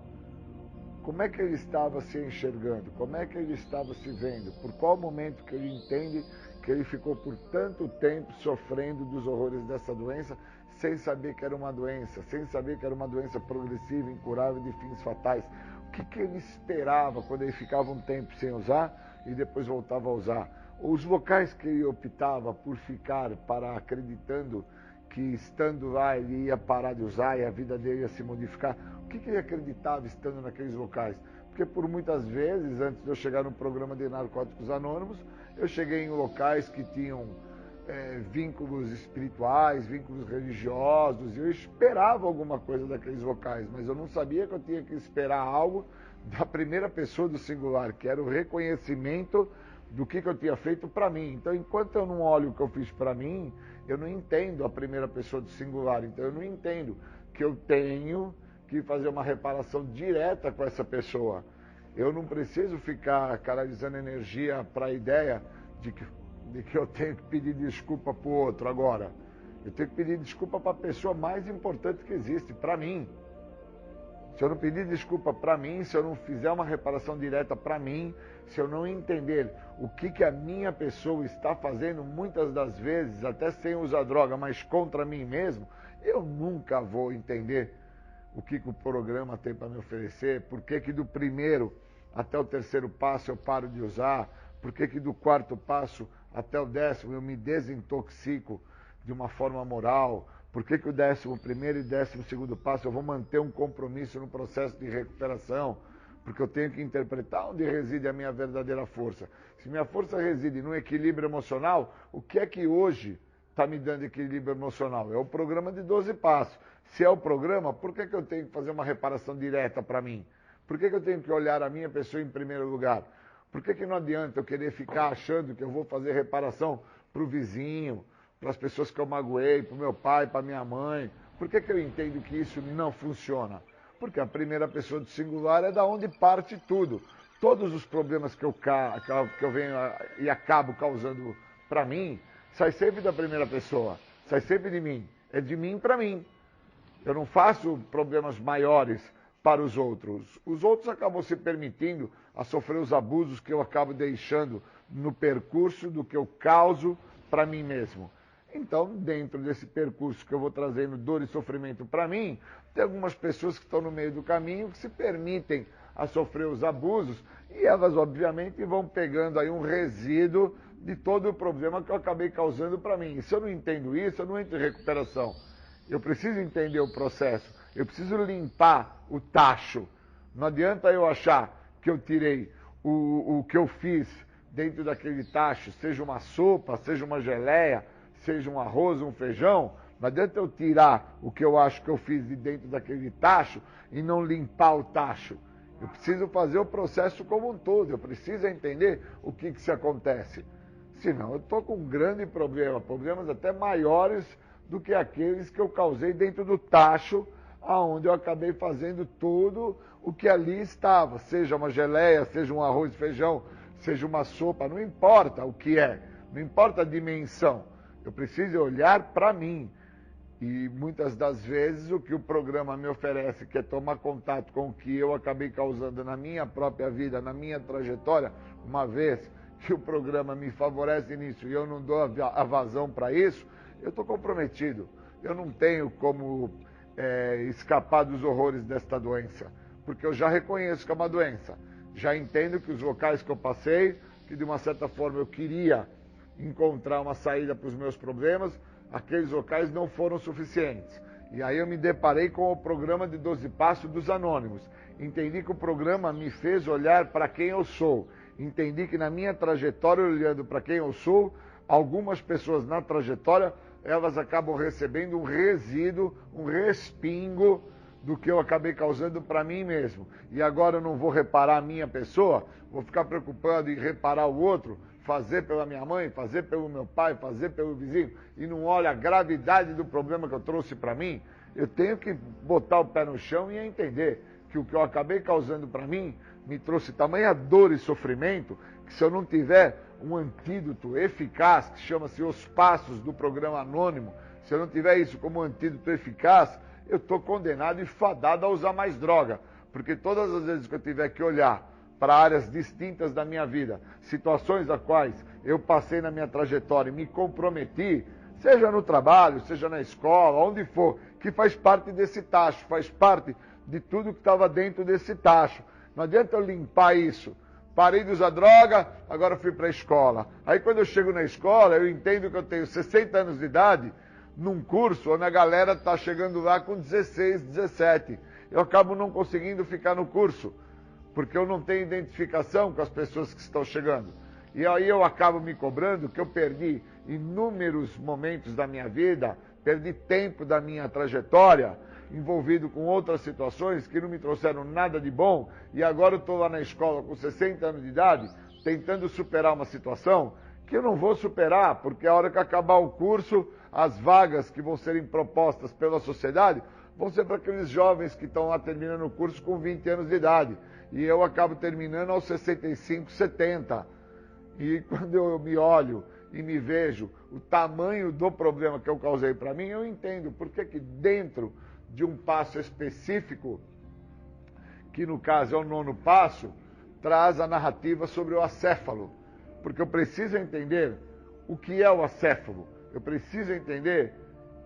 Como é que ele estava se enxergando? Como é que ele estava se vendo? Por qual momento que ele entende que ele ficou por tanto tempo sofrendo dos horrores dessa doença, sem saber que era uma doença, sem saber que era uma doença progressiva, incurável, de fins fatais? O que ele esperava quando ele ficava um tempo sem usar e depois voltava a usar? Os locais que ele optava por ficar para acreditando que estando lá ele ia parar de usar e a vida dele ia se modificar. O que ele acreditava estando naqueles locais? Porque por muitas vezes, antes de eu chegar no programa de Narcóticos Anônimos, eu cheguei em locais que tinham vínculos espirituais, vínculos religiosos, e eu esperava alguma coisa daqueles locais, mas eu não sabia que eu tinha que esperar algo da primeira pessoa do singular, que era o reconhecimento do que eu tinha feito para mim. Então, enquanto eu não olho o que eu fiz para mim, eu não entendo a primeira pessoa do singular. Então, eu não entendo que eu tenho que fazer uma reparação direta com essa pessoa. Eu não preciso ficar canalizando energia para a ideia de que eu tenho que pedir desculpa para o outro agora. Eu tenho que pedir desculpa para a pessoa mais importante que existe, para mim. Se eu não pedir desculpa para mim, se eu não fizer uma reparação direta para mim, se eu não entender o que a minha pessoa está fazendo, muitas das vezes, até sem usar droga, mas contra mim mesmo, eu nunca vou entender o que o programa tem para me oferecer, por que do primeiro até o terceiro passo eu paro de usar, por que do quarto passo até o 10º eu me desintoxico de uma forma moral, por que o 11º e 12º passo eu vou manter um compromisso no processo de recuperação, porque eu tenho que interpretar onde reside a minha verdadeira força. Se minha força reside no equilíbrio emocional, o que é que hoje está me dando equilíbrio emocional? É o programa de 12 passos. Se é o programa, por que eu tenho que fazer uma reparação direta para mim? Por que eu tenho que olhar a minha pessoa em primeiro lugar? Por que não adianta eu querer ficar achando que eu vou fazer reparação para o vizinho, para as pessoas que eu magoei, para o meu pai, para minha mãe? Por que eu entendo que isso não funciona? Porque a primeira pessoa do singular é da onde parte tudo. Todos os problemas que eu venho e acabo causando para mim, sai sempre da primeira pessoa, sai sempre de mim. É de mim para mim. Eu não faço problemas maiores para os outros. Os outros acabam se permitindo a sofrer os abusos que eu acabo deixando no percurso do que eu causo para mim mesmo. Então, dentro desse percurso que eu vou trazendo dor e sofrimento para mim, tem algumas pessoas que estão no meio do caminho que se permitem a sofrer os abusos e elas, obviamente, vão pegando aí um resíduo de todo o problema que eu acabei causando para mim. E se eu não entendo isso, eu não entro em recuperação. Eu preciso entender o processo, eu preciso limpar o tacho. Não adianta eu achar que eu tirei o que eu fiz dentro daquele tacho, seja uma sopa, seja uma geleia, seja um arroz, um feijão. Não adianta eu tirar o que eu acho que eu fiz de dentro daquele tacho e não limpar o tacho. Eu preciso fazer o processo como um todo, eu preciso entender o que se acontece. Senão eu estou com um grande problema, problemas até maiores do que aqueles que eu causei dentro do tacho, aonde eu acabei fazendo tudo o que ali estava, seja uma geleia, seja um arroz e feijão, seja uma sopa, não importa o que é, não importa a dimensão, eu preciso olhar para mim. E muitas das vezes o que o programa me oferece, que é tomar contato com o que eu acabei causando na minha própria vida, na minha trajetória, uma vez que o programa me favorece nisso e eu não dou a vazão para isso, eu estou comprometido. Eu não tenho como escapar dos horrores desta doença, porque eu já reconheço que é uma doença. Já entendo que os locais que eu passei, que de uma certa forma eu queria encontrar uma saída para os meus problemas, aqueles locais não foram suficientes. E aí eu me deparei com o programa de 12 Passos dos Anônimos. Entendi que o programa me fez olhar para quem eu sou. Entendi que na minha trajetória, olhando para quem eu sou, algumas pessoas na trajetória, elas acabam recebendo um resíduo, um respingo do que eu acabei causando para mim mesmo. E agora eu não vou reparar a minha pessoa, vou ficar preocupado em reparar o outro, fazer pela minha mãe, fazer pelo meu pai, fazer pelo vizinho, e não olha a gravidade do problema que eu trouxe para mim. Eu tenho que botar o pé no chão e entender que o que eu acabei causando para mim me trouxe tamanha dor e sofrimento, que se eu não tiver um antídoto eficaz, que chama-se Os Passos do programa Anônimo, se eu não tiver isso como antídoto eficaz, eu estou condenado e fadado a usar mais droga. Porque todas as vezes que eu tiver que olhar para áreas distintas da minha vida, situações a quais eu passei na minha trajetória e me comprometi, seja no trabalho, seja na escola, onde for, que faz parte desse tacho, faz parte de tudo que estava dentro desse tacho. Não adianta eu limpar isso. Parei de usar droga, agora fui para a escola. Aí quando eu chego na escola, eu entendo que eu tenho 60 anos de idade, num curso onde a galera está chegando lá com 16, 17. Eu acabo não conseguindo ficar no curso, porque eu não tenho identificação com as pessoas que estão chegando. E aí eu acabo me cobrando que eu perdi inúmeros momentos da minha vida, perdi tempo da minha trajetória, envolvido com outras situações que não me trouxeram nada de bom, e agora eu estou lá na escola com 60 anos de idade, tentando superar uma situação que eu não vou superar, porque a hora que acabar o curso, as vagas que vão serem propostas pela sociedade vão ser para aqueles jovens que estão lá terminando o curso com 20 anos de idade, e eu acabo terminando aos 65, 70. E quando eu me olho e me vejo o tamanho do problema que eu causei para mim, eu entendo por que dentro de um passo específico que no caso é o 9º passo, traz a narrativa sobre o acéfalo. Porque eu preciso entender o que é o acéfalo. Eu preciso entender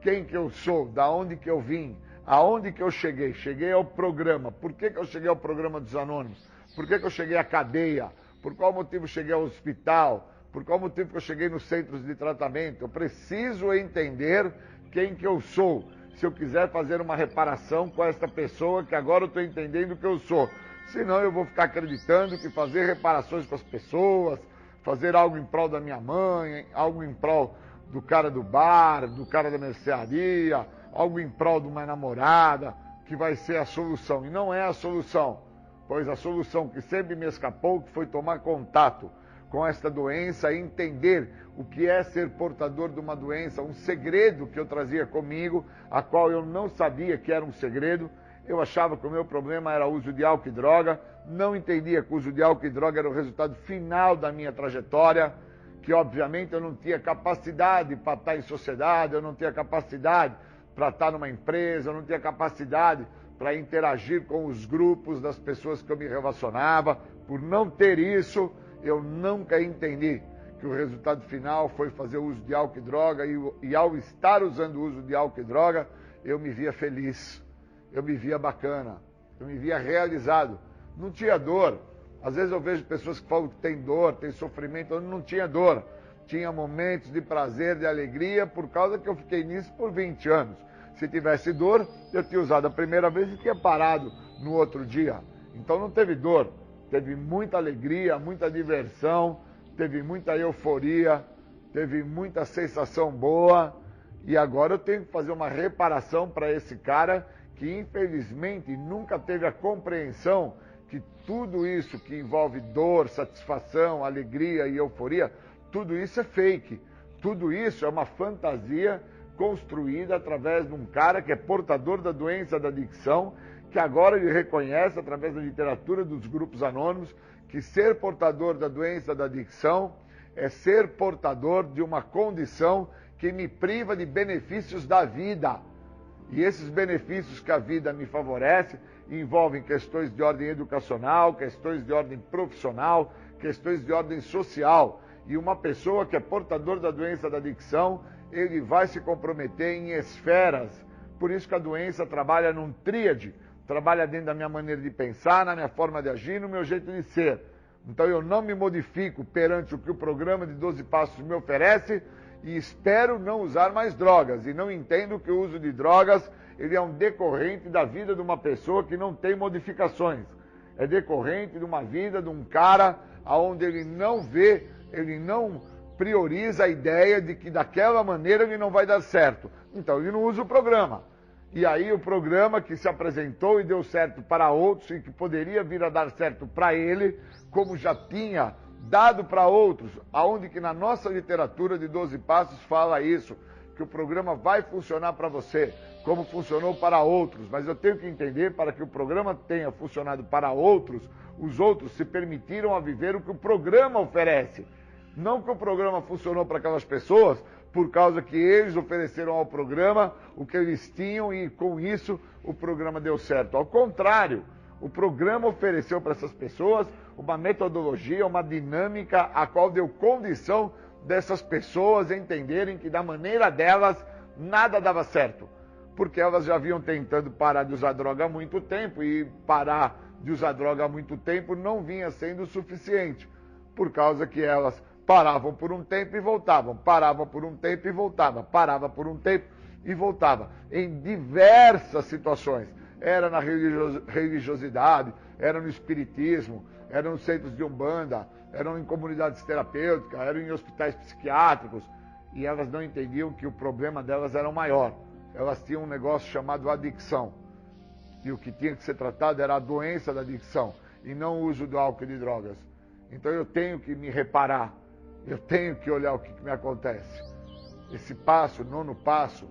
quem que eu sou, da onde que eu vim, aonde que eu cheguei. Cheguei ao programa. Por que que eu cheguei ao programa dos anônimos? Por que que eu cheguei à cadeia? Por qual motivo cheguei ao hospital? Por qual motivo que eu cheguei nos centros de tratamento? Eu preciso entender quem que eu sou. Se eu quiser fazer uma reparação com esta pessoa que agora eu estou entendendo que eu sou. Senão eu vou ficar acreditando que fazer reparações com as pessoas, fazer algo em prol da minha mãe, algo em prol do cara do bar, do cara da mercearia, algo em prol de uma namorada, que vai ser a solução. E não é a solução, pois a solução que sempre me escapou que foi tomar contato com esta doença e entender o que é ser portador de uma doença, um segredo que eu trazia comigo, a qual eu não sabia que era um segredo. Eu achava que o meu problema era o uso de álcool e droga, não entendia que o uso de álcool e droga era o resultado final da minha trajetória, que obviamente eu não tinha capacidade para estar em sociedade, eu não tinha capacidade para estar numa empresa, eu não tinha capacidade para interagir com os grupos das pessoas que eu me relacionava. Por não ter isso, eu nunca entendi que o resultado final foi fazer o uso de álcool e droga, e ao estar usando o uso de álcool e droga, eu me via feliz, eu me via bacana, eu me via realizado. Não tinha dor. Às vezes eu vejo pessoas que falam que tem dor, tem sofrimento, eu não tinha dor. Tinha momentos de prazer, de alegria, por causa que eu fiquei nisso por 20 anos. Se tivesse dor, eu tinha usado a primeira vez e tinha parado no outro dia. Então não teve dor. Teve muita alegria, muita diversão, teve muita euforia, teve muita sensação boa. E agora eu tenho que fazer uma reparação para esse cara que infelizmente nunca teve a compreensão que tudo isso que envolve dor, satisfação, alegria e euforia, tudo isso é fake. Tudo isso é uma fantasia construída através de um cara que é portador da doença da adicção, que agora ele reconhece, através da literatura dos grupos anônimos, que ser portador da doença da adicção é ser portador de uma condição que me priva de benefícios da vida. E esses benefícios que a vida me favorece envolvem questões de ordem educacional, questões de ordem profissional, questões de ordem social. E uma pessoa que é portador da doença da adicção, ele vai se comprometer em esferas. Por isso que a doença trabalha num tríade. Trabalha dentro da minha maneira de pensar, na minha forma de agir, no meu jeito de ser. Então eu não me modifico perante o que o programa de 12 Passos me oferece e espero não usar mais drogas. E não entendo que o uso de drogas ele é um decorrente da vida de uma pessoa que não tem modificações. É decorrente de uma vida de um cara onde ele não vê, ele não prioriza a ideia de que daquela maneira ele não vai dar certo. Então ele não usa o programa. E aí o programa que se apresentou e deu certo para outros e que poderia vir a dar certo para ele, como já tinha dado para outros, aonde que na nossa literatura de 12 Passos fala isso, que o programa vai funcionar para você, como funcionou para outros. Mas eu tenho que entender, para que o programa tenha funcionado para outros, os outros se permitiram a viver o que o programa oferece. Não que o programa funcionou para aquelas pessoas, por causa que eles ofereceram ao programa o que eles tinham e com isso o programa deu certo. Ao contrário, o programa ofereceu para essas pessoas uma metodologia, uma dinâmica a qual deu condição dessas pessoas entenderem que da maneira delas nada dava certo. Porque elas já vinham tentando parar de usar droga há muito tempo e parar de usar droga há muito tempo não vinha sendo suficiente. Por causa que elas paravam por um tempo e voltavam, paravam por um tempo e voltavam, parava por um tempo e voltava. Em diversas situações. Era na religiosidade, era no espiritismo, era nos centros de umbanda, eram em comunidades terapêuticas, eram em hospitais psiquiátricos. E elas não entendiam que o problema delas era maior. Elas tinham um negócio chamado adicção. E o que tinha que ser tratado era a doença da adicção, e não o uso do álcool e de drogas. Então eu tenho que me reparar. Eu tenho que olhar o que me acontece. Esse passo, 9º passo,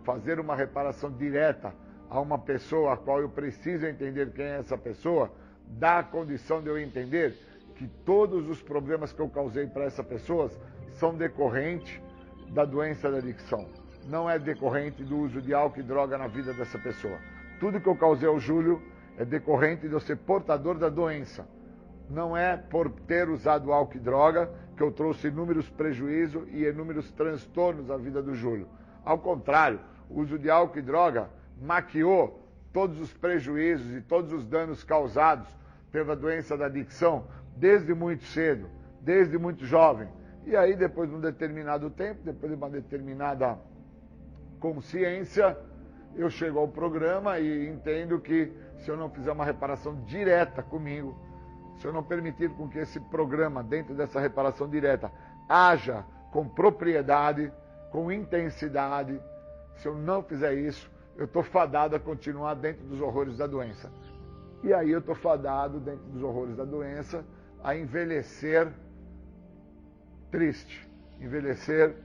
fazer uma reparação direta a uma pessoa a qual eu preciso entender quem é essa pessoa, dá a condição de eu entender que todos os problemas que eu causei para essa pessoa são decorrentes da doença da adicção. Não é decorrente do uso de álcool e droga na vida dessa pessoa. Tudo que eu causei ao Júlio, é decorrente de eu ser portador da doença. Não é por ter usado álcool e droga que eu trouxe inúmeros prejuízos e inúmeros transtornos à vida do Júlio. Ao contrário, o uso de álcool e droga maquiou todos os prejuízos e todos os danos causados pela doença da adicção desde muito cedo, desde muito jovem. E aí, depois de um determinado tempo, depois de uma determinada consciência, eu chego ao programa e entendo que se eu não fizer uma reparação direta comigo, se eu não permitir com que esse programa, dentro dessa reparação direta, haja com propriedade, com intensidade, se eu não fizer isso, eu estou fadado a continuar dentro dos horrores da doença. E aí eu estou fadado, dentro dos horrores da doença, a envelhecer triste, envelhecer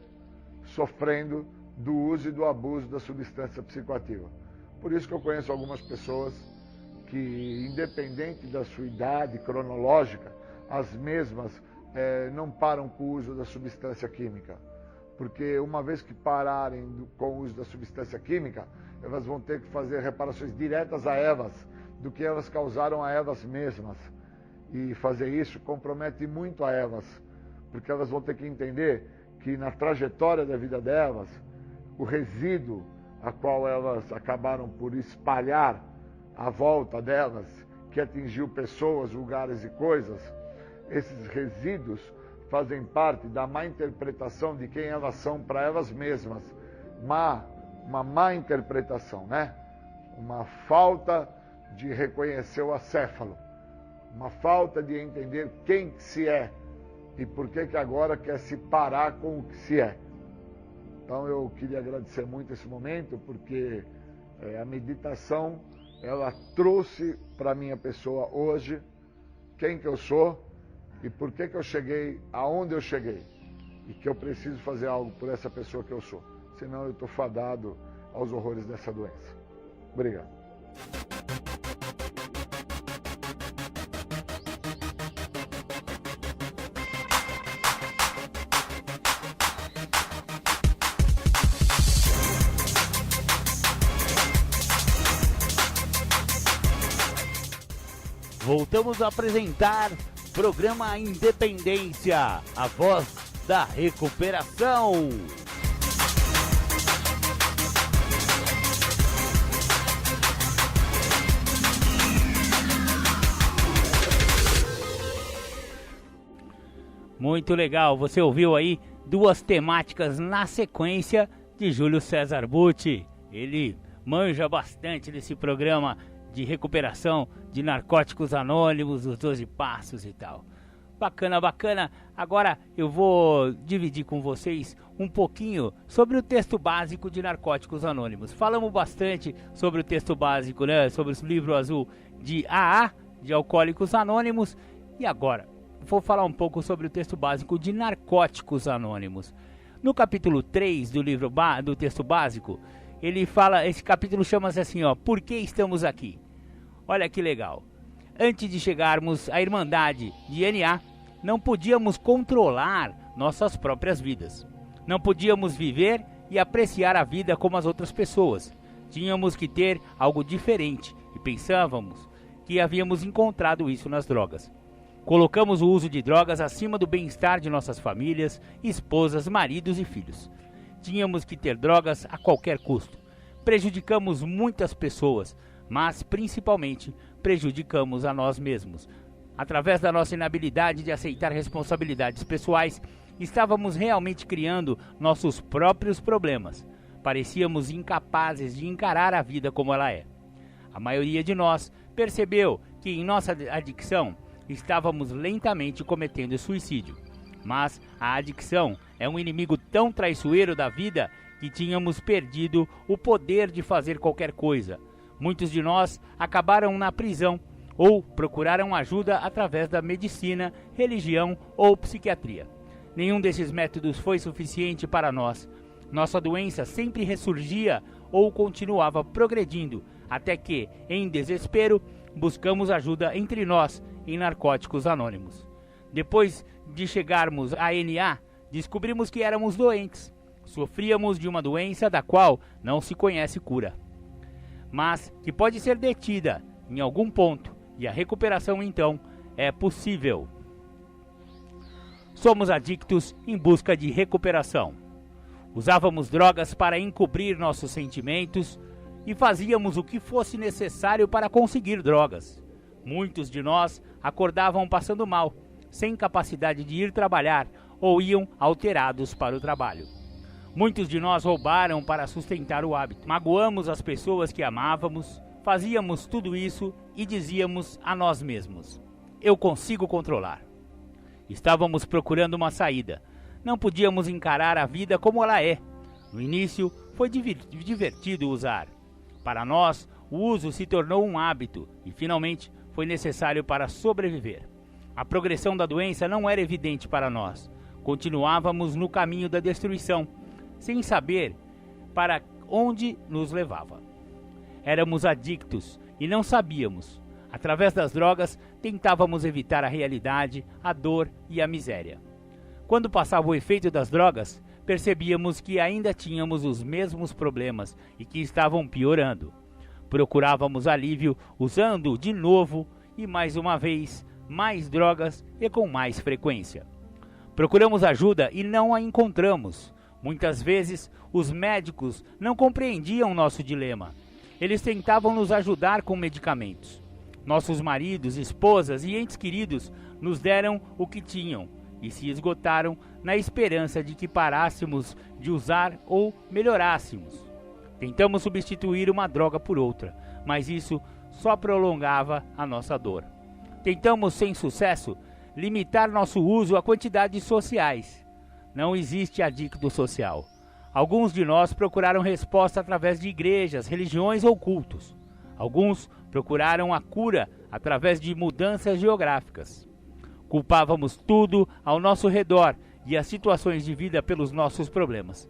sofrendo do uso e do abuso da substância psicoativa. Por isso que eu conheço algumas pessoas que, independente da sua idade cronológica, as mesmas não param com o uso da substância química. Porque uma vez que pararem com o uso da substância química, elas vão ter que fazer reparações diretas a elas, do que elas causaram a elas mesmas. E fazer isso compromete muito a elas, porque elas vão ter que entender que na trajetória da vida delas, o resíduo a qual elas acabaram por espalhar à volta delas, que atingiu pessoas, lugares e coisas, esses resíduos fazem parte da má interpretação de quem elas são para elas mesmas. Uma má interpretação, né? Uma falta de reconhecer o acéfalo, uma falta de entender quem se é e por que agora quer se parar com o que se é. Então eu queria agradecer muito esse momento, porque a meditação, ela trouxe para a minha pessoa hoje quem que eu sou e por que eu cheguei aonde eu cheguei. E que eu preciso fazer algo por essa pessoa que eu sou. Senão eu estou fadado aos horrores dessa doença. Obrigado. Voltamos a apresentar programa Independência, a voz da recuperação. Muito legal, você ouviu aí duas temáticas na sequência de Júlio César Butti. Ele manja bastante desse programa de recuperação de narcóticos anônimos, os 12 passos e tal. Bacana, bacana. Agora eu vou dividir com vocês um pouquinho sobre o texto básico de Narcóticos Anônimos. Falamos bastante sobre o texto básico, né? Sobre o livro azul de AA, de Alcoólicos Anônimos. E agora, vou falar um pouco sobre o texto básico de Narcóticos Anônimos. No capítulo 3 do livro do texto básico, ele fala, esse capítulo chama-se assim, ó, Por que estamos aqui? Olha que legal. Antes de chegarmos à Irmandade de NA, não podíamos controlar nossas próprias vidas. Não podíamos viver e apreciar a vida como as outras pessoas. Tínhamos que ter algo diferente e pensávamos que havíamos encontrado isso nas drogas. Colocamos o uso de drogas acima do bem-estar de nossas famílias, esposas, maridos e filhos. Tínhamos que ter drogas a qualquer custo. Prejudicamos muitas pessoas, mas principalmente prejudicamos a nós mesmos. Através da nossa inabilidade de aceitar responsabilidades pessoais, estávamos realmente criando nossos próprios problemas. Parecíamos incapazes de encarar a vida como ela é. A maioria de nós percebeu que em nossa adicção estávamos lentamente cometendo suicídio. Mas a adicção é um inimigo tão traiçoeiro da vida que tínhamos perdido o poder de fazer qualquer coisa. Muitos de nós acabaram na prisão ou procuraram ajuda através da medicina, religião ou psiquiatria. Nenhum desses métodos foi suficiente para nós. Nossa doença sempre ressurgia ou continuava progredindo, até que, em desespero, buscamos ajuda entre nós em Narcóticos Anônimos. Depois de chegarmos à NA, descobrimos que éramos doentes. Sofríamos de uma doença da qual não se conhece cura, mas que pode ser detida em algum ponto e a recuperação então é possível. Somos adictos em busca de recuperação. Usávamos drogas para encobrir nossos sentimentos e fazíamos o que fosse necessário para conseguir drogas. Muitos de nós acordavam passando mal, sem capacidade de ir trabalhar ou iam alterados para o trabalho. Muitos de nós roubaram para sustentar o hábito. Magoamos as pessoas que amávamos, fazíamos tudo isso e dizíamos a nós mesmos: eu consigo controlar. Estávamos procurando uma saída. Não podíamos encarar a vida como ela é. No início, foi divertido usar. Para nós, o uso se tornou um hábito e, finalmente, foi necessário para sobreviver. A progressão da doença não era evidente para nós. Continuávamos no caminho da destruição, sem saber para onde nos levava. Éramos adictos e não sabíamos. Através das drogas, tentávamos evitar a realidade, a dor e a miséria. Quando passava o efeito das drogas, percebíamos que ainda tínhamos os mesmos problemas e que estavam piorando. Procurávamos alívio usando de novo e mais uma vez mais drogas e com mais frequência. Procuramos ajuda e não a encontramos. Muitas vezes, os médicos não compreendiam nosso dilema. Eles tentavam nos ajudar com medicamentos. Nossos maridos, esposas e entes queridos nos deram o que tinham e se esgotaram na esperança de que parássemos de usar ou melhorássemos. Tentamos substituir uma droga por outra, mas isso só prolongava a nossa dor. Tentamos, sem sucesso, limitar nosso uso a quantidades sociais. Não existe adicto social. Alguns de nós procuraram resposta através de igrejas, religiões ou cultos. Alguns procuraram a cura através de mudanças geográficas. Culpávamos tudo ao nosso redor e as situações de vida pelos nossos problemas.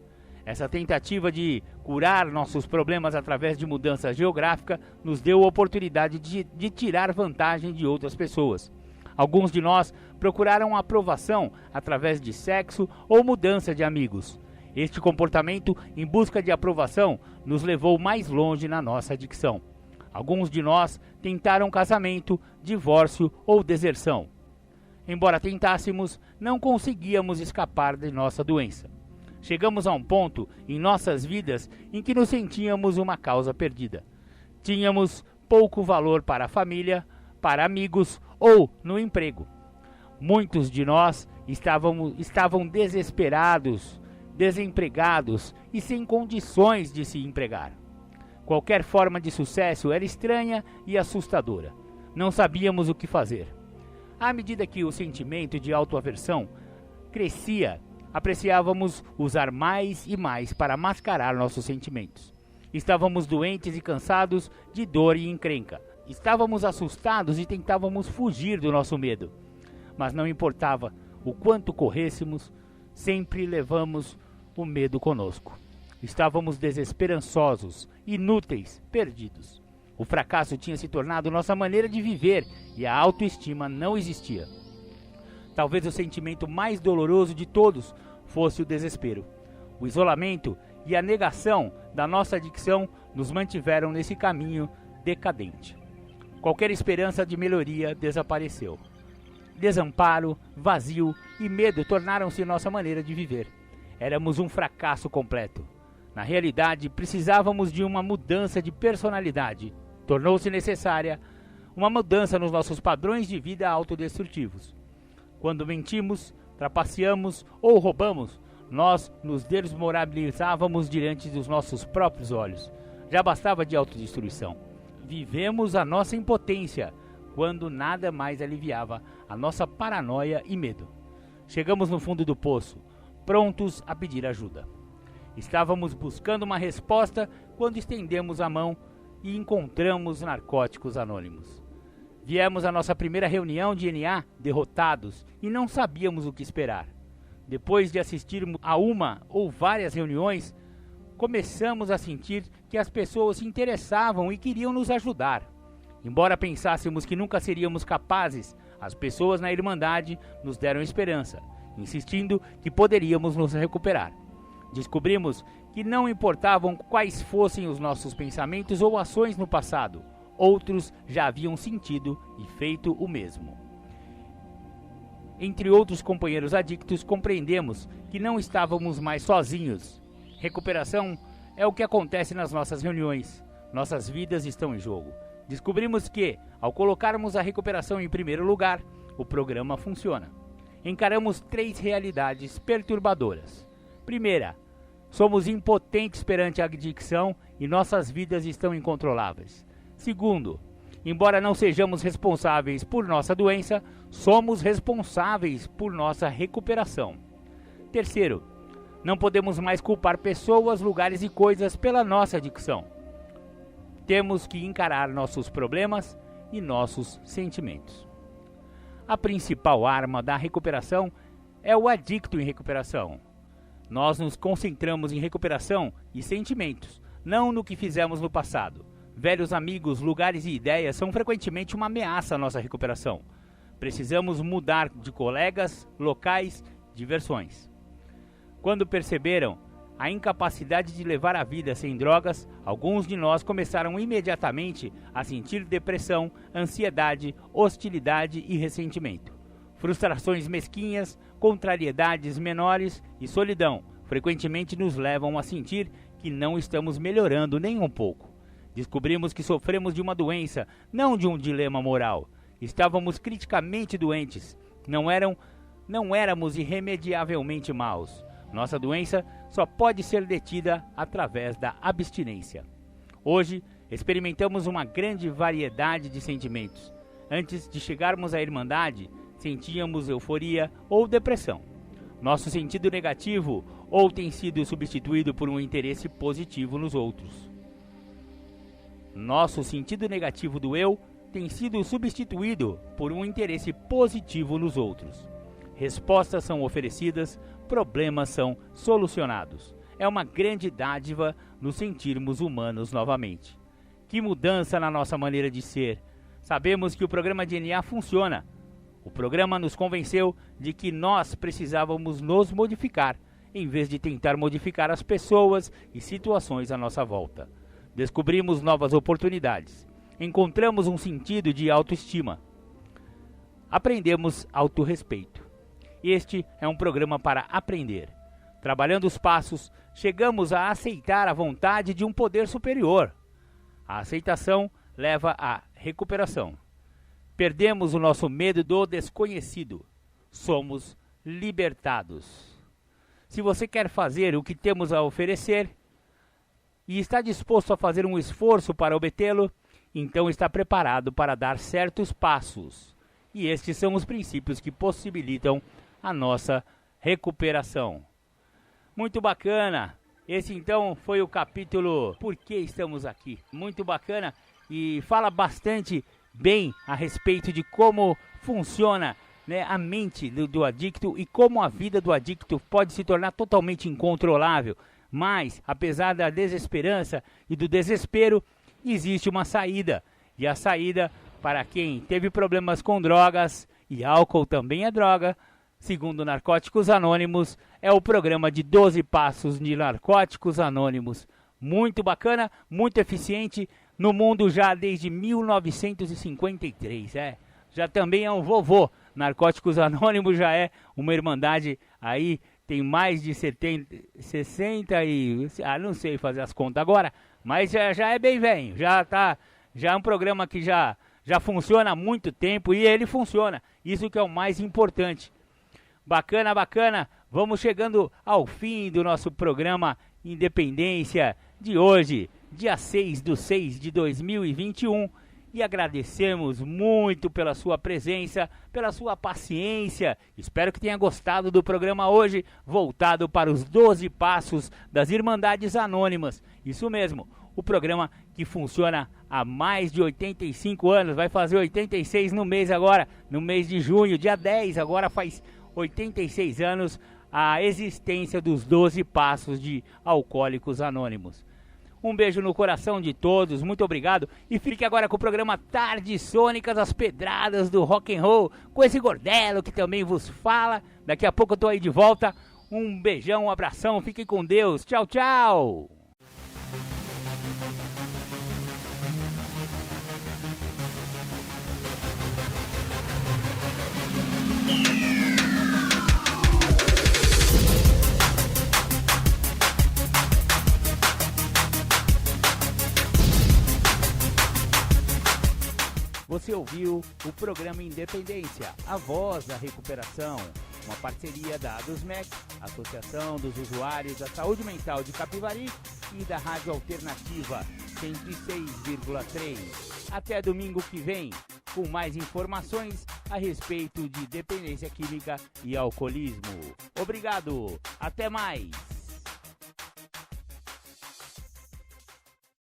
Essa tentativa de curar nossos problemas através de mudança geográfica nos deu a oportunidade de tirar vantagem de outras pessoas. Alguns de nós procuraram aprovação através de sexo ou mudança de amigos. Este comportamento em busca de aprovação nos levou mais longe na nossa adicção. Alguns de nós tentaram casamento, divórcio ou deserção. Embora tentássemos, não conseguíamos escapar de nossa doença. Chegamos a um ponto em nossas vidas em que nos sentíamos uma causa perdida. Tínhamos pouco valor para a família, para amigos ou no emprego. Muitos de nós estavam desesperados, desempregados e sem condições de se empregar. Qualquer forma de sucesso era estranha e assustadora. Não sabíamos o que fazer. À medida que o sentimento de autoaversão crescia, apreciávamos usar mais e mais para mascarar nossos sentimentos. Estávamos doentes e cansados de dor e encrenca. Estávamos assustados e tentávamos fugir do nosso medo. Mas não importava o quanto corrêssemos, sempre levamos o medo conosco. Estávamos desesperançosos, inúteis, perdidos. O fracasso tinha se tornado nossa maneira de viver e a autoestima não existia. Talvez o sentimento mais doloroso de todos fosse o desespero. O isolamento e a negação da nossa adicção nos mantiveram nesse caminho decadente. Qualquer esperança de melhoria desapareceu. Desamparo, vazio e medo tornaram-se nossa maneira de viver. Éramos um fracasso completo. Na realidade, precisávamos de uma mudança de personalidade. Tornou-se necessária uma mudança nos nossos padrões de vida autodestrutivos. Quando mentimos, trapaceamos ou roubamos, nós nos desmoralizávamos diante dos nossos próprios olhos. Já bastava de autodestruição. Vivemos a nossa impotência, quando nada mais aliviava a nossa paranoia e medo. Chegamos no fundo do poço, prontos a pedir ajuda. Estávamos buscando uma resposta quando estendemos a mão e encontramos Narcóticos Anônimos. Viemos à nossa primeira reunião de NA derrotados e não sabíamos o que esperar. Depois de assistirmos a uma ou várias reuniões, começamos a sentir que as pessoas se interessavam e queriam nos ajudar. Embora pensássemos que nunca seríamos capazes, as pessoas na Irmandade nos deram esperança, insistindo que poderíamos nos recuperar. Descobrimos que não importavam quais fossem os nossos pensamentos ou ações no passado. outros já haviam sentido e feito o mesmo. Entre outros companheiros adictos, compreendemos que não estávamos mais sozinhos. Recuperação é o que acontece nas nossas reuniões. Nossas vidas estão em jogo. Descobrimos que, ao colocarmos a recuperação em primeiro lugar, o programa funciona. Encaramos 3 realidades perturbadoras. Primeira, somos impotentes perante a adicção e nossas vidas estão incontroláveis. Segundo, embora não sejamos responsáveis por nossa doença, somos responsáveis por nossa recuperação. Terceiro, não podemos mais culpar pessoas, lugares e coisas pela nossa adicção. Temos que encarar nossos problemas e nossos sentimentos. A principal arma da recuperação é o adicto em recuperação. Nós nos concentramos em recuperação e sentimentos, não no que fizemos no passado. Velhos amigos, lugares e ideias são frequentemente uma ameaça à nossa recuperação. Precisamos mudar de colegas, locais, diversões. Quando perceberam a incapacidade de levar a vida sem drogas, alguns de nós começaram imediatamente a sentir depressão, ansiedade, hostilidade e ressentimento. Frustrações mesquinhas, contrariedades menores e solidão frequentemente nos levam a sentir que não estamos melhorando nem um pouco. Descobrimos que sofremos de uma doença, não de um dilema moral. Estávamos criticamente doentes, não éramos irremediavelmente maus. Nossa doença só pode ser detida através da abstinência. Hoje, experimentamos uma grande variedade de sentimentos. Antes de chegarmos à Irmandade, sentíamos euforia ou depressão. Nosso sentido negativo ou tem sido substituído por um interesse positivo nos outros. Nosso sentido negativo do eu tem sido substituído por um interesse positivo nos outros. Respostas são oferecidas, problemas são solucionados. É uma grande dádiva nos sentirmos humanos novamente. Que mudança na nossa maneira de ser. Sabemos que o programa DNA funciona. O programa nos convenceu de que nós precisávamos nos modificar, em vez de tentar modificar as pessoas e situações à nossa volta. Descobrimos novas oportunidades. Encontramos um sentido de autoestima. Aprendemos autorrespeito. Este é um programa para aprender. Trabalhando os passos, chegamos a aceitar a vontade de um poder superior. A aceitação leva à recuperação. Perdemos o nosso medo do desconhecido. Somos libertados. Se você quer fazer o que temos a oferecer e está disposto a fazer um esforço para obtê-lo, então está preparado para dar certos passos. E estes são os princípios que possibilitam a nossa recuperação. Muito bacana. Esse então foi o capítulo Por que estamos aqui. Muito bacana e fala bastante bem a respeito de como funciona, né, a mente do adicto e como a vida do adicto pode se tornar totalmente incontrolável. Mas, apesar da desesperança e do desespero, existe uma saída. E a saída para quem teve problemas com drogas, e álcool também é droga, segundo Narcóticos Anônimos, é o programa de 12 Passos de Narcóticos Anônimos. Muito bacana, muito eficiente, no mundo já desde 1953, Já também é um vovô. Narcóticos Anônimos já é uma irmandade aí, tem mais de 60 e... não sei fazer as contas agora, mas já é bem velho, já é um programa que já funciona há muito tempo e ele funciona, isso que é o mais importante. Bacana, bacana, vamos chegando ao fim do nosso programa Independência de hoje, dia 6/6/2021, e agradecemos muito pela sua presença, pela sua paciência. Espero que tenha gostado do programa hoje, voltado para os 12 Passos das Irmandades Anônimas. Isso mesmo, o programa que funciona há mais de 85 anos, vai fazer 86 no mês agora, no mês de junho, dia 10, agora faz 86 anos a existência dos 12 Passos de Alcoólicos Anônimos. Um beijo no coração de todos, muito obrigado. E fique agora com o programa Tardes Sônicas, as pedradas do rock and roll, com esse Gordelo que também vos fala. Daqui a pouco eu tô aí de volta. Um beijão, um abração, fiquem com Deus. Tchau, tchau. Você ouviu o programa Independência, a voz da recuperação, uma parceria da ADUSMEC, Associação dos Usuários da Saúde Mental de Capivari, e da Rádio Alternativa 106,3. Até domingo que vem, com mais informações a respeito de dependência química e alcoolismo. Obrigado, até mais!